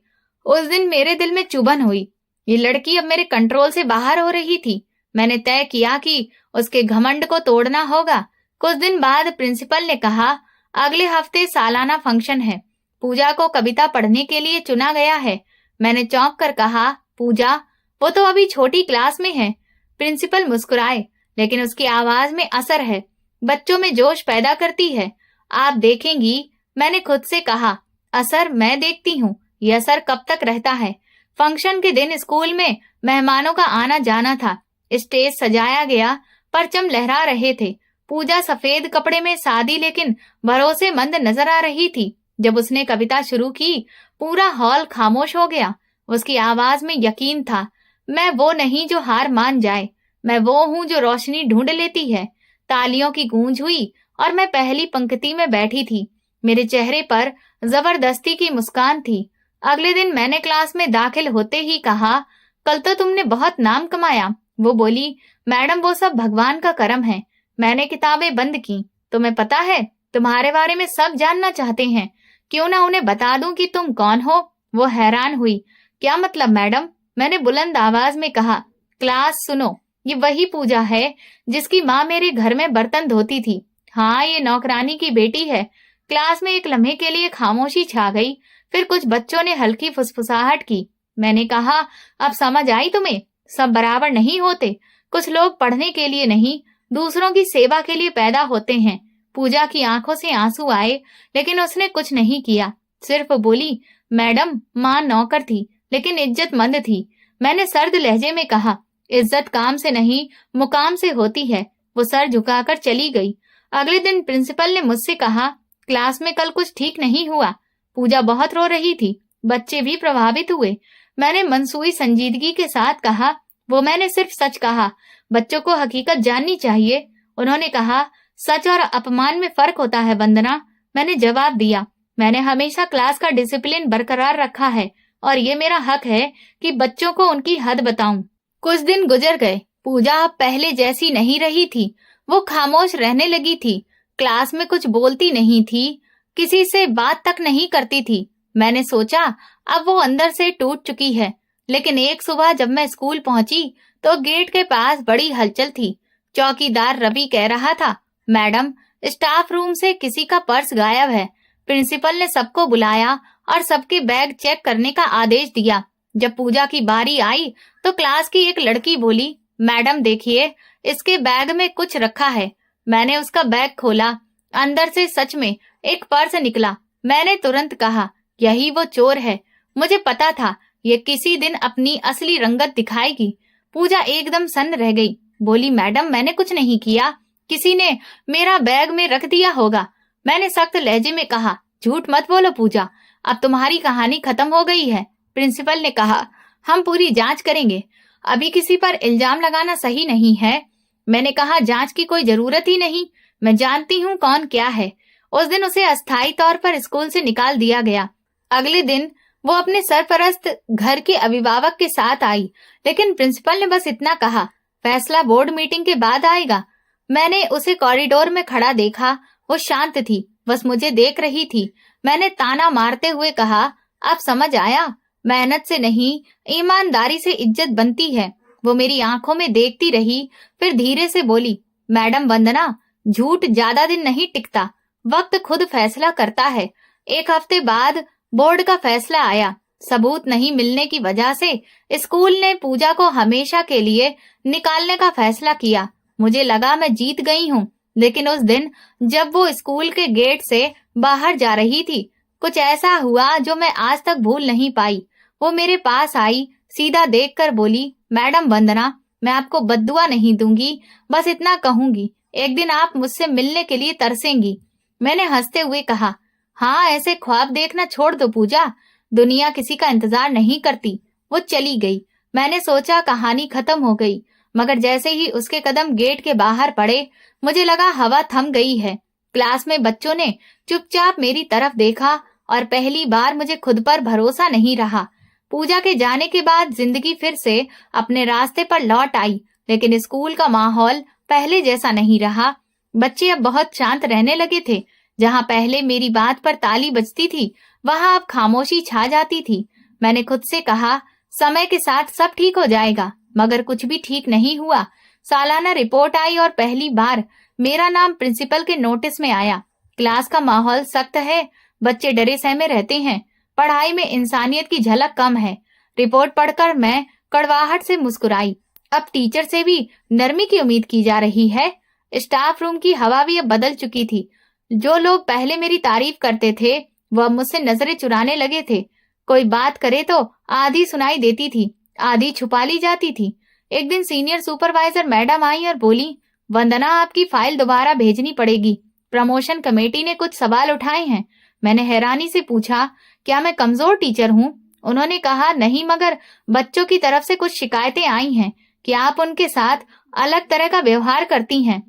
उस दिन मेरे दिल में चुभन हुई। ये लड़की अब मेरे कंट्रोल से बाहर हो रही थी। मैंने तय किया कि उसके घमंड को तोड़ना होगा। कुछ दिन बाद प्रिंसिपल ने कहा, अगले हफ्ते सालाना फंक्शन है, पूजा को कविता पढ़ने के लिए चुना गया है। मैंने चौंक कर कहा, पूजा? वो तो अभी छोटी क्लास में है। प्रिंसिपल मुस्कुराए, लेकिन उसकी आवाज में असर है, बच्चों में जोश पैदा करती है। आप देखेंगी, मैंने खुद से कहा। असर मैं देखती हूँ, यह असर कब तक रहता है। फंक्शन के दिन स्कूल में मेहमानों का आना जाना था। स्टेज सजाया गया, परचम लहरा रहे थे। पूजा सफेद कपड़े में सादी लेकिन भरोसेमंद नजर आ रही थी। जब उसने कविता शुरू की, पूरा हॉल खामोश हो गया। उसकी आवाज में यकीन था, मैं वो नहीं जो हार मान जाए, मैं वो हूँ जो रोशनी ढूंढ लेती है। तालियों की गूंज हुई और मैं पहली पंक्ति में बैठी थी। मेरे चेहरे पर जबरदस्ती की मुस्कान थी। अगले दिन मैंने क्लास में दाखिल होते ही कहा, कल तो तुमने बहुत नाम कमाया। वो बोली, मैडम, वो सब भगवान का करम है। मैंने किताबें बंद की। तुम्हें पता है, तुम्हारे बारे में सब जानना चाहते हैं। क्यों ना उन्हें बता दूं कि तुम कौन हो? वो हैरान हुई। क्या मतलब मैडम? मैंने बुलंद आवाज में कहा। क्लास सुनो, ये वही पूजा है जिसकी माँ मेरे घर में बर्तन धोती थी। हाँ, ये नौकरानी की बेटी है। क्लास में एक लम्हे के लिए खामोशी छा गई। फिर कुछ बच्चों ने हल्की फुसफुसाहट की। मैंने कहा, अब समझ आई तुम्हें? सब बराबर नहीं होते। कुछ लोग पढ़ने के लिए नहीं, दूसरों की सेवा के लिए पैदा होते हैं। पूजा की आंखों से आंसू आए, लेकिन उसने कुछ नहीं किया। सिर्फ बोली, मैडम, माँ नौकर थी, लेकिन इज्जतमंद थी। मैंने सर्द लहजे में कहा, इज्जत काम से नहीं, मुकाम से होती है। वो सर झुकाकर चली गई। अगले दिन प्रिंसिपल ने मुझसे कहा, क्लास में कल कुछ ठीक नहीं हुआ। पूजा बहुत रो रही थी, बच्चे भी प्रभावित हुए। मैंने मनसूई संजीदगी के साथ कहा, वो मैंने सिर्फ सच कहा, बच्चों को हकीकत जाननी चाहिए। उन्होंने कहा, सच और अपमान में फर्क होता है वंदना। मैंने जवाब दिया, मैंने हमेशा क्लास का डिसिप्लिन बरकरार रखा है और ये मेरा हक है कि बच्चों को उनकी हद बताऊं। कुछ दिन गुजर गए। पूजा अब पहले जैसी नहीं रही थी। वो खामोश रहने लगी थी, क्लास में कुछ बोलती नहीं थी, किसी से बात तक नहीं करती थी। मैंने सोचा अब वो अंदर से टूट चुकी है। लेकिन एक सुबह जब मैं स्कूल पहुंची तो गेट के पास बड़ी हलचल थी। चौकीदार रवि कह रहा था, मैडम, स्टाफ रूम से किसी का पर्स गायब है। प्रिंसिपल ने सबको बुलाया और सबके बैग चेक करने का आदेश दिया। जब पूजा की बारी आई तो क्लास की एक लड़की बोली, मैडम देखिए, इसके बैग में कुछ रखा है। मैंने उसका बैग खोला, अंदर से सच में एक पर्स निकला। मैंने तुरंत कहा, यही वो चोर है। मुझे पता था ये किसी दिन अपनी असली रंगत दिखाएगी। पूजा एकदम सन्न रह गई, बोली, मैडम, मैंने कुछ नहीं किया, किसी ने मेरा बैग में रख दिया होगा। मैंने सख्त लहजे में कहा, झूठ मत बोलो पूजा, अब तुम्हारी कहानी खत्म हो गई है। प्रिंसिपल ने कहा, हम पूरी जांच करेंगे, अभी किसी पर इल्जाम लगाना सही नहीं है। मैंने कहा, जांच की कोई जरूरत ही नहीं, मैं जानती हूँ कौन क्या है। उस दिन उसे अस्थायी तौर पर स्कूल से निकाल दिया गया। अगले दिन वो अपने सरपरस्त घर के अभिभावक के साथ आई, लेकिन प्रिंसिपल ने बस इतना कहा, फैसला बोर्ड मीटिंग के बाद आएगा। मैंने उसे कॉरिडोर में खड़ा देखा। वो शांत थी, बस मुझे देख रही थी। मैंने ताना मारते हुए कहा, अब समझ आया, मेहनत से नहीं, ईमानदारी से इज्जत बनती है। वो मेरी आंखों में देखती रही, फिर धीरे से बोली, मैडम वंदना, झूठ ज्यादा दिन नहीं टिकता, वक्त खुद फैसला करता है। एक हफ्ते बाद बोर्ड का फैसला आया। सबूत नहीं मिलने की वजह से स्कूल ने पूजा को हमेशा के लिए निकालने का फैसला किया। मुझे लगा मैं जीत गई हूँ, लेकिन उस दिन जब वो स्कूल के गेट से बाहर जा रही थी, कुछ ऐसा हुआ जो मैं आज तक भूल नहीं पाई। वो मेरे पास आई, सीधा देखकर बोली, मैडम वंदना, मैं आपको बद्दुआ नहीं दूंगी, बस इतना कहूंगी, एक दिन आप मुझसे मिलने के लिए तरसेंगी। मैंने हंसते हुए कहा, हाँ, ऐसे ख्वाब देखना छोड़ दो पूजा, दुनिया किसी का इंतजार नहीं करती। वो चली गई। मैंने सोचा कहानी खत्म हो गई, मगर जैसे ही उसके कदम गेट के बाहर पड़े, मुझे लगा हवा थम गई है। क्लास में बच्चों ने चुपचाप मेरी तरफ देखा और पहली बार मुझे खुद पर भरोसा नहीं रहा। पूजा के जाने के बाद जिंदगी फिर से अपने रास्ते पर लौट आई, लेकिन स्कूल का माहौल पहले जैसा नहीं रहा। बच्चे अब बहुत शांत रहने लगे थे। जहाँ पहले मेरी बात पर ताली बजती थी, वहाँ अब खामोशी छा जाती थी। मैंने खुद से कहा, समय के साथ सब ठीक हो जाएगा, मगर कुछ भी ठीक नहीं हुआ। सालाना रिपोर्ट आई और पहली बार मेरा नाम प्रिंसिपल के नोटिस में आया। क्लास का माहौल सख्त है, बच्चे डरे सहमे रहते हैं, पढ़ाई में इंसानियत की झलक कम है। रिपोर्ट पढ़कर मैं कड़वाहट से मुस्कुराई। अब टीचर से भी नरमी की उम्मीद की जा रही है। स्टाफ रूम की हवा भी अब बदल चुकी थी। जो लोग पहले मेरी तारीफ करते थे, वह मुझसे नजरें चुराने लगे थे। कोई बात करे तो आधी सुनाई देती थी, आधी छुपा ली जाती थी। एक दिन सीनियर सुपरवाइजर मैडम आई और बोली, वंदना, आपकी फाइल दोबारा भेजनी पड़ेगी, प्रमोशन कमेटी ने कुछ सवाल उठाए हैं। मैंने हैरानी से पूछा, क्या मैं कमजोर टीचर हूँ? उन्होंने कहा, नहीं, मगर बच्चों की तरफ से कुछ शिकायतें आई हैं कि आप उनके साथ अलग तरह का व्यवहार करती हैं।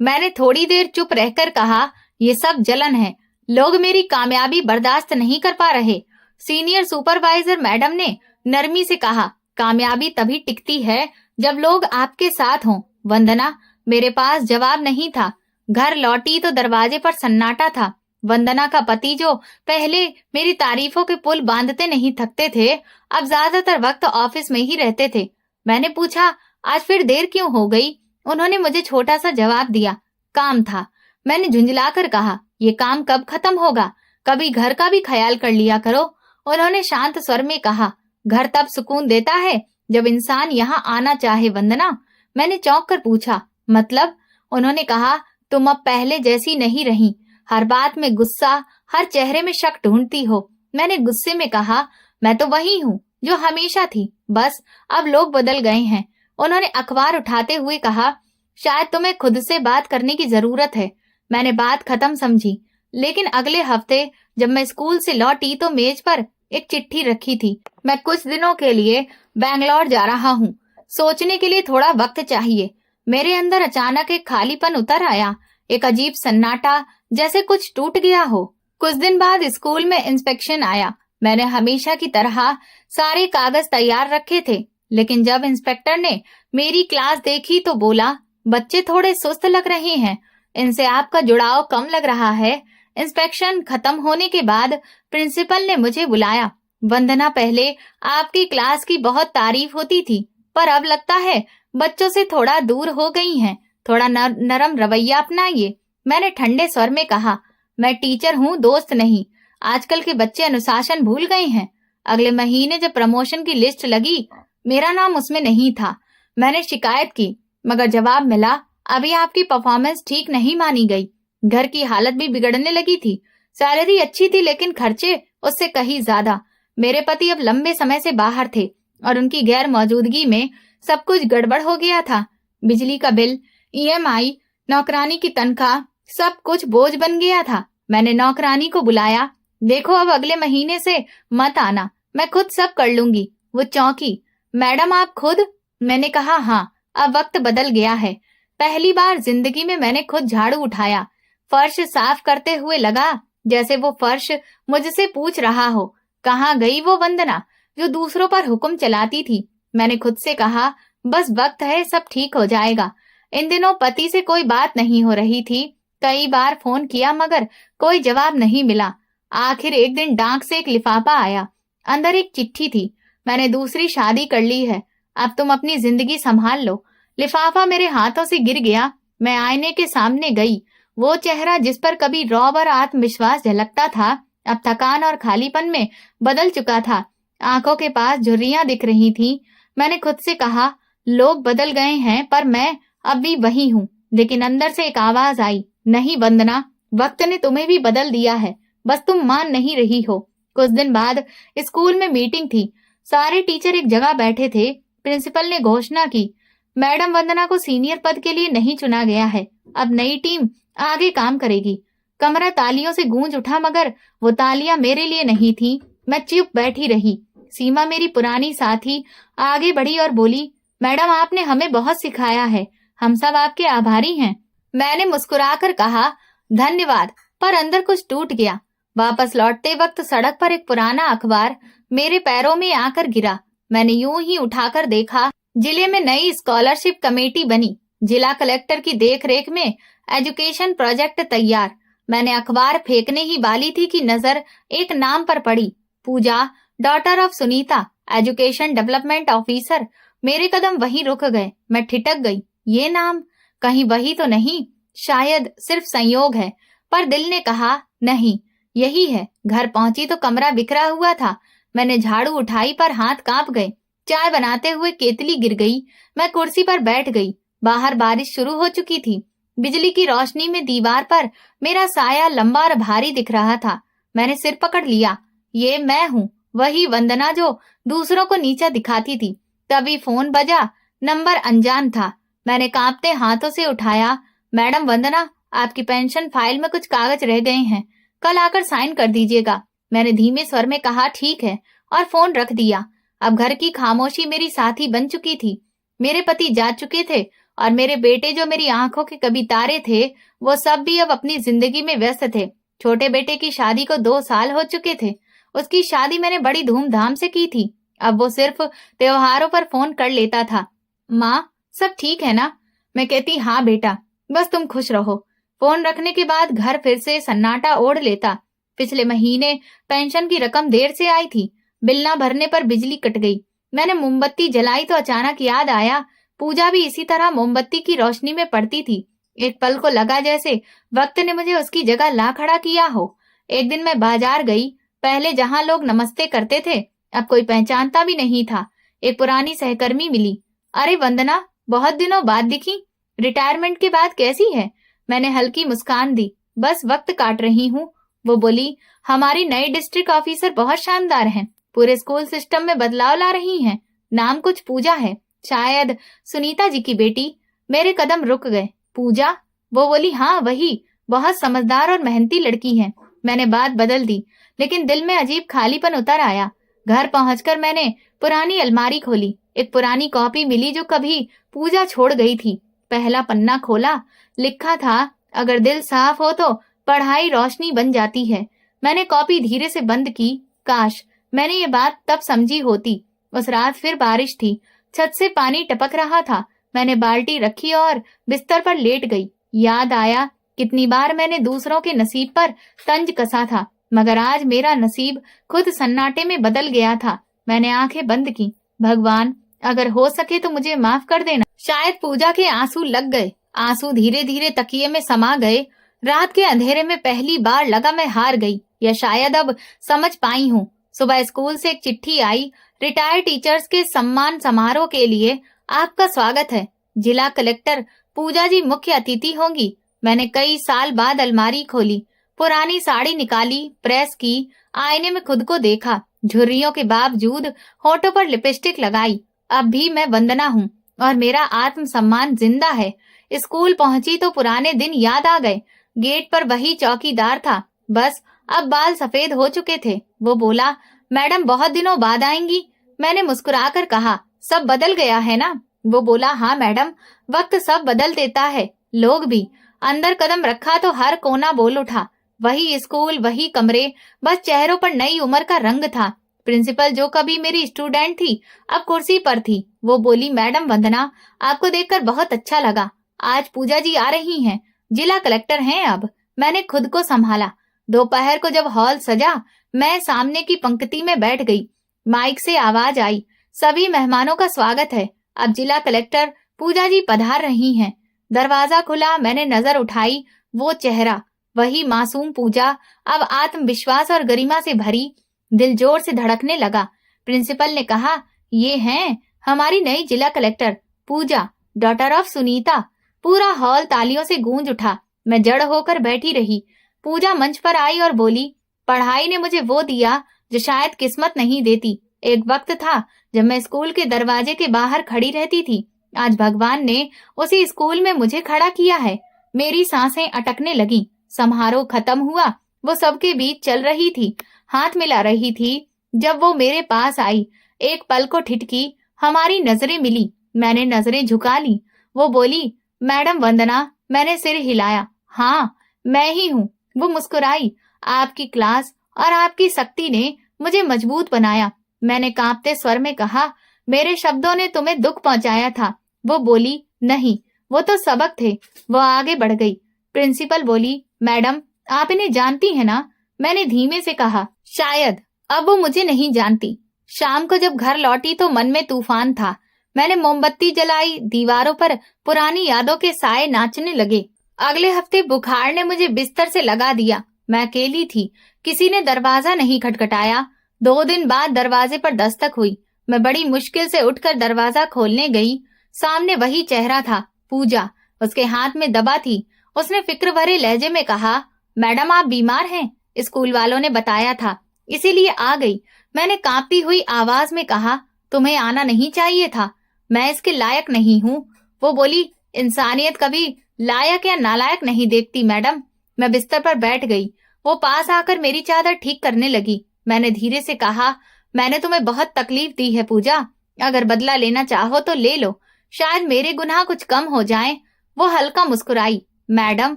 मैंने थोड़ी देर चुप रहकर कहा, ये सब जलन है, लोग मेरी कामयाबी बर्दाश्त नहीं कर पा रहे। सीनियर सुपरवाइजर मैडम ने नरमी से कहा, कामयाबी तभी टिकती है जब लोग आपके साथ हों। वंदना, मेरे पास जवाब नहीं था। घर लौटी तो दरवाजे पर सन्नाटा था। वंदना का पति, जो पहले मेरी तारीफों के पुल बांधते नहीं थकते थे, अब ज्यादातर वक्त ऑफिस में ही रहते थे। मैंने पूछा, आज फिर देर क्यों हो गई? उन्होंने मुझे छोटा सा जवाब दिया, काम था। मैंने झुंझलाकर कहा, ये काम कब खत्म होगा? कभी घर का भी ख्याल कर लिया करो। उन्होंने शांत स्वर में कहा, घर तब सुकून देता है जब इंसान यहाँ आना चाहे वंदना। मैंने चौंक कर पूछा, मतलब? उन्होंने कहा, तुम अब पहले जैसी नहीं रही, हर बात में गुस्सा, हर चेहरे में शक ढूंढती हो। मैंने गुस्से में कहा, मैं तो वही हूँ जो हमेशा थी, बस अब लोग बदल गए हैं। उन्होंने अखबार उठाते हुए कहा, शायद तुम्हें खुद से बात करने की जरूरत है। मैंने बात खत्म समझी, लेकिन अगले हफ्ते जब मैं स्कूल से लौटी तो मेज पर एक चिट्ठी रखी थी। मैं कुछ दिनों के लिए बैंगलोर जा रहा हूँ, सोचने के लिए थोड़ा वक्त चाहिए। मेरे अंदर अचानक एक खालीपन उतर आया, एक अजीब सन्नाटा, जैसे कुछ टूट गया हो। कुछ दिन बाद स्कूल में इंस्पेक्शन आया। मैंने हमेशा की तरह सारे कागज तैयार रखे थे, लेकिन जब इंस्पेक्टर ने मेरी क्लास देखी तो बोला, बच्चे थोड़े सुस्त लग रहे हैं, इनसे आपका जुड़ाव कम लग रहा है। इंस्पेक्शन खत्म होने के बाद प्रिंसिपल ने मुझे बुलाया। वंदना, पहले आपकी क्लास की बहुत तारीफ होती थी, पर अब लगता है बच्चों से थोड़ा दूर हो गई हैं, थोड़ा नरम रवैया अपनाइए। मैंने ठंडे स्वर में कहा, मैं टीचर हूँ, दोस्त नहीं। आजकल के बच्चे अनुशासन भूल गए हैं। अगले महीने जब प्रमोशन की लिस्ट लगी, मेरा नाम उसमें नहीं था। मैंने शिकायत की, मगर जवाब मिला, अभी आपकी परफॉर्मेंस ठीक नहीं मानी गई। घर की हालत भी बिगड़ने लगी थी। सैलरी अच्छी थी, लेकिन खर्चे उससे कहीं ज्यादा। मेरे पति अब लंबे समय से बाहर थे और उनकी गैर मौजूदगी में सब कुछ गड़बड़ हो गया था। बिजली का बिल, ईएमआई, नौकरानी की तनख्वाह, सब कुछ बोझ बन गया था। मैंने नौकरानी को बुलाया, देखो अब अगले महीने से मत आना, मैं खुद सब कर लूंगी। वो चौंकी, मैडम आप खुद? मैंने कहा, हाँ, अब वक्त बदल गया है। पहली बार जिंदगी में मैंने खुद झाड़ू उठाया। फर्श साफ करते हुए लगा जैसे वो फर्श मुझसे पूछ रहा हो, कहाँ गई वो वंदना जो दूसरों पर हुक्म चलाती थी। मैंने खुद से कहा, बस वक्त है, सब ठीक हो जाएगा। इन दिनों पति से कोई बात नहीं हो रही थी। कई बार फोन किया मगर कोई जवाब नहीं मिला। आखिर एक दिन डाक से एक लिफाफा आया। अंदर एक चिट्ठी थी, मैंने दूसरी शादी कर ली है, अब तुम अपनी जिंदगी संभाल लो। लिफाफा मेरे हाथों से गिर गया। मैं आईने के सामने गई। वो चेहरा जिस पर कभी रौब और आत्मविश्वास झलकता था, अब थकान और खालीपन में बदल चुका था। आंखों के पास झुर्रियां दिख रही थी। मैंने खुद से कहा, लोग बदल गए हैं पर मैं अब भी वही हूँ। लेकिन अंदर से एक आवाज आई, नहीं वंदना, वक्त ने तुम्हें भी बदल दिया है, बस तुम मान नहीं रही हो। कुछ दिन बाद स्कूल में मीटिंग थी। सारे टीचर एक जगह बैठे थे। प्रिंसिपल ने घोषणा की, मैडम वंदना को सीनियर पद के लिए नहीं चुना गया है, अब नई टीम आगे काम करेगी। कमरा तालियों से गूंज उठा, मगर वो तालियां मेरे लिए नहीं थी। मैं चुप बैठी रही। सीमा, मेरी पुरानी साथी, आगे बढ़ी और बोली, मैडम आपने हमें बहुत सिखाया है, हम सब आपके आभारी हैं। मैंने मुस्कुराकर कहा, धन्यवाद, पर अंदर कुछ टूट गया। वापस लौटते वक्त सड़क पर एक पुराना अखबार मेरे पैरों में आकर गिरा। मैंने यूं ही उठाकर देखा, जिले में नई स्कॉलरशिप कमेटी बनी, जिला कलेक्टर की देखरेख में एजुकेशन प्रोजेक्ट तैयार। मैंने अखबार फेंकने ही वाली थी कि नजर एक नाम पर पड़ी, Pooja, daughter of Sunita, education development officer. मेरे कदम वहीं रुक गए। मैं ठिठक गई। ये नाम कहीं वही तो नहीं? शायद सिर्फ संयोग है। पर दिल ने कहा, नहीं, यही है। घर पहुंची तो कमरा बिखरा हुआ था। मैंने झाड़ू उठाई पर हाथ कांप गए। चाय बनाते हुए केतली गिर गई। मैं कुर्सी पर बैठ गई। बाहर बारिश शुरू हो चुकी थी। बिजली की रोशनी में दीवार पर मेरा साया लंबा और भारी दिख रहा था। मैंने सिर पकड़ लिया। ये मैं हूँ, वही वंदना जो दूसरों को नीचा दिखाती थी। तभी फोन बजा। नंबर अनजान था। मैंने कांपते हाथों से उठाया। मैडम वंदना, आपकी पेंशन फाइल में कुछ कागज रह गए हैं, कल आकर साइन कर दीजिएगा। मैंने धीमे स्वर में कहा, ठीक है, और फोन रख दिया। अब घर की खामोशी मेरी साथी बन चुकी थी। मेरे पति जा चुके थे और मेरे बेटे जो मेरी आंखों के कभी तारे थे, वो सब भी अब अपनी जिंदगी में व्यस्त थे। छोटे बेटे की शादी को 2 साल हो चुके थे। उसकी शादी मैंने बड़ी धूमधाम से की थी। अब वो सिर्फ त्योहारों पर फोन कर लेता था। माँ, सब ठीक है ना? मैं कहती, हाँ बेटा, बस तुम खुश रहो। फोन रखने के बाद घर फिर से सन्नाटा ओढ़ लेता। पिछले महीने पेंशन की रकम देर से आई थी। बिल न भरने पर बिजली कट गई। मैंने मोमबत्ती जलाई तो अचानक याद आया, पूजा भी इसी तरह मोमबत्ती की रोशनी में पड़ती थी। एक पल को लगा जैसे वक्त ने मुझे उसकी जगह ला खड़ा किया हो। एक दिन मैं बाजार गई। पहले जहां लोग नमस्ते करते थे, अब कोई पहचानता भी नहीं था। एक पुरानी सहकर्मी मिली। अरे वंदना, बहुत दिनों बाद दिखी। रिटायरमेंट के बाद कैसी है? मैंने हल्की मुस्कान दी। बस वक्त काट रही हूँ। वो बोली, हमारी नई डिस्ट्रिक्ट ऑफिसर बहुत शानदार हैं। पूरे स्कूल सिस्टम में बदलाव ला रही हैं। नाम कुछ पूजा है, शायद सुनीता जी की बेटी। मेरे कदम रुक गए। पूजा? वो बोली, हाँ वही। बहुत समझदार और मेहनती लड़की है। मैंने बात बदल दी, लेकिन दिल में अजीब खालीपन उतर आया। घर पहुंचकर मैंने पुरानी अलमारी खोली। एक पुरानी कॉपी मिली जो कभी पूजा छोड़ गई थी। पहला पन्ना खोला। लिखा था, अगर दिल साफ हो तो पढ़ाई रोशनी बन जाती है। मैंने कॉपी धीरे से बंद की। काश मैंने ये बात तब समझी होती। उस रात फिर बारिश थी। छत से पानी टपक रहा था। मैंने बाल्टी रखी और बिस्तर पर लेट गई। याद आया कितनी बार मैंने दूसरों के नसीब पर तंज कसा था, मगर आज मेरा नसीब खुद सन्नाटे में बदल गया था। मैंने आंखें बंद की। भगवान, अगर हो सके तो मुझे माफ कर देना। शायद पूजा के आंसू लग गए। आंसू धीरे धीरे तकिए में समा गए। रात के अंधेरे में पहली बार लगा मैं हार गई, या शायद अब समझ पाई हूँ। सुबह स्कूल से एक चिट्ठी आई। रिटायर्ड टीचर्स के सम्मान समारोह के लिए आपका स्वागत है। जिला कलेक्टर पूजा जी मुख्य अतिथि होंगी। मैंने कई साल बाद अलमारी खोली, पुरानी साड़ी निकाली, प्रेस की, आईने में खुद को देखा। झुर्रियों के बावजूद होठों पर लिपस्टिक लगाई। अब भी मैं वंदना हूँ और मेरा आत्मसम्मान जिंदा है। स्कूल पहुंची तो पुराने दिन याद आ गए। गेट पर वही चौकीदार था, बस अब बाल सफेद हो चुके थे। वो बोला, मैडम बहुत दिनों बाद आएंगी। मैंने मुस्कुराकर कहा, सब बदल गया है ना? वो बोला, हाँ मैडम, वक्त सब बदल देता है, लोग भी। अंदर कदम रखा तो हर कोना बोल उठा। वही स्कूल, वही कमरे, बस चेहरों पर नई उम्र का रंग था। प्रिंसिपल जो कभी मेरी स्टूडेंट थी अब कुर्सी पर थी। वो बोली, मैडम वंदना, आपको देखकर बहुत अच्छा लगा। आज पूजा जी आ रही हैं, जिला कलेक्टर हैं अब। मैंने खुद को संभाला। दोपहर को जब हॉल सजा, मैं सामने की पंक्ति में बैठ गई। माइक से आवाज आई, सभी मेहमानों का स्वागत है। अब जिला कलेक्टर पूजा जी पधार रही हैं। दरवाजा खुला, मैंने नजर उठाई। वो चेहरा, वही मासूम पूजा, अब आत्मविश्वास और गरिमा से भरी। दिल जोर से धड़कने लगा। प्रिंसिपल ने कहा, ये हैं हमारी नई जिला collector Pooja, daughter of Sunita. पूरा हॉल तालियों से गूंज उठा। मैं जड़ होकर बैठी रही। पूजा मंच पर आई और बोली, पढ़ाई ने मुझे वो दिया जो शायद किस्मत नहीं देती। एक वक्त था जब मैं स्कूल के दरवाजे के बाहर खड़ी रहती थी। आज भगवान ने उसी स्कूल में मुझे खड़ा किया है। मेरी सांसें अटकने लगीं। समारोह खत्म हुआ। वो सबके बीच चल रही थी, हाथ मिला रही थी। जब वो मेरे पास आई, एक पल को ठिठकी। हमारी नजरें मिली। मैंने नजरें झुका ली। वो बोली, मैडम वंदना। मैंने सिर हिलाया, हाँ मैं ही हूँ। वो मुस्कुराई। आपकी क्लास और आपकी शक्ति ने मुझे मजबूत बनाया। मैंने कांपते स्वर में कहा, मेरे शब्दों ने तुम्हें दुख पहुंचाया था। वो बोली, नहीं, वो तो सबक थे। वो आगे बढ़ गई। प्रिंसिपल बोली, मैडम आप इन्हें जानती हैं ना? मैंने धीमे से कहा, शायद। अब वो मुझे नहीं जानती। शाम को जब घर लौटी तो मन में तूफान था। मैंने मोमबत्ती जलाई। दीवारों पर पुरानी यादों के साए नाचने लगे। अगले हफ्ते बुखार ने मुझे बिस्तर से लगा दिया। मैं अकेली थी। किसी ने दरवाजा नहीं खटखटाया। 2 दिन बाद दरवाजे पर दस्तक हुई। मैं बड़ी मुश्किल से उठकर दरवाजा खोलने गई। सामने वही चेहरा था, पूजा। उसके हाथ में दवा थी। उसने फिक्र भरे लहजे में कहा, मैडम आप बीमार हैं, स्कूल वालों ने बताया था, इसीलिए आ गई। मैंने कांपती हुई आवाज में कहा, तुम्हें आना नहीं चाहिए था, मैं इसके लायक नहीं हूँ। वो बोली, इंसानियत कभी लायक या नालायक नहीं देखती मैडम। मैं बिस्तर पर बैठ गई। वो पास आकर मेरी चादर ठीक करने लगी। मैंने धीरे से कहा, मैंने तुम्हें बहुत तकलीफ दी है पूजा, अगर बदला लेना चाहो तो ले लो, शायद मेरे गुनाह कुछ कम हो जाएं। वो हल्का मुस्कुराई, मैडम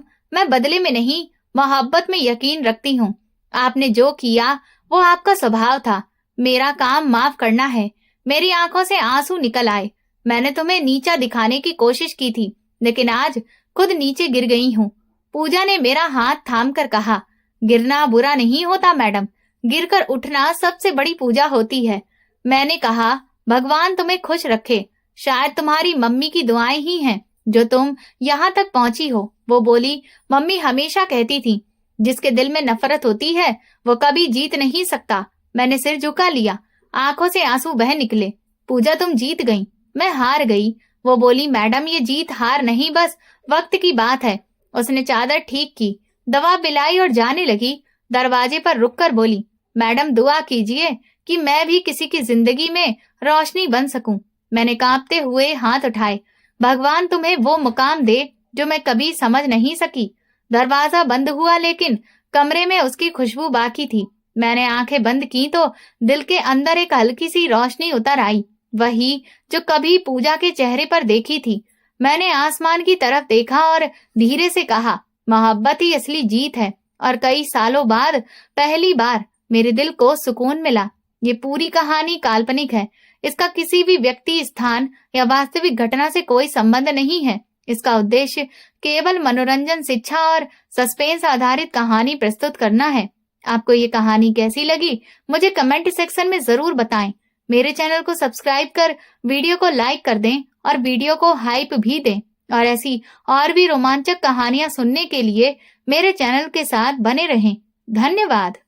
मैं बदले में नहीं, मोहब्बत में यकीन रखती हूँ। आपने जो किया वो आपका स्वभाव था। मेरा काम माफ करना है। मेरी आंखों से आंसू निकल आए। मैंने तुम्हें नीचा दिखाने की कोशिश की थी, लेकिन आज खुद नीचे गिर गई हूँ। पूजा ने मेरा हाथ थाम कर कहा, गिरना बुरा नहीं होता मैडम, गिरकर उठना सबसे बड़ी पूजा होती है। मैंने कहा, भगवान तुम्हें खुश रखे, शायद तुम्हारी मम्मी की दुआएं ही हैं जो तुम यहाँ तक पहुंची हो। वो बोली, मम्मी हमेशा कहती थी, जिसके दिल में नफरत होती है वो कभी जीत नहीं सकता। मैंने सिर झुका लिया। आंखों से आंसू बह निकले। पूजा तुम जीत गई, मैं हार गई। वो बोली, मैडम ये जीत हार नहीं, बस वक्त की बात है। उसने चादर ठीक की, दवा पिलाई और जाने लगी। दरवाजे पर रुककर बोली, मैडम दुआ कीजिए कि मैं भी किसी की जिंदगी में रोशनी बन सकूं। मैंने कांपते हुए हाथ उठाए। भगवान तुम्हें वो मुकाम दे जो मैं कभी समझ नहीं सकी। दरवाजा बंद हुआ, लेकिन कमरे में उसकी खुशबू बाकी थी। मैंने आंखें बंद की तो दिल के अंदर एक हल्की सी रोशनी उतर आई, वही जो कभी पूजा के चेहरे पर देखी थी। मैंने आसमान की तरफ देखा और धीरे से कहा, मोहब्बत ही असली जीत है। और कई सालों बाद पहली बार मेरे दिल को सुकून मिला। ये पूरी कहानी काल्पनिक है। इसका किसी भी व्यक्ति, स्थान या वास्तविक घटना से कोई संबंध नहीं है। इसका उद्देश्य केवल मनोरंजन, शिक्षा और सस्पेंस आधारित कहानी प्रस्तुत करना है। आपको ये कहानी कैसी लगी मुझे कमेंट सेक्शन में जरूर बताएं। मेरे चैनल को सब्सक्राइब कर वीडियो को लाइक कर दें और वीडियो को हाइप भी दें। और ऐसी और भी रोमांचक कहानियां सुनने के लिए मेरे चैनल के साथ बने रहें। धन्यवाद।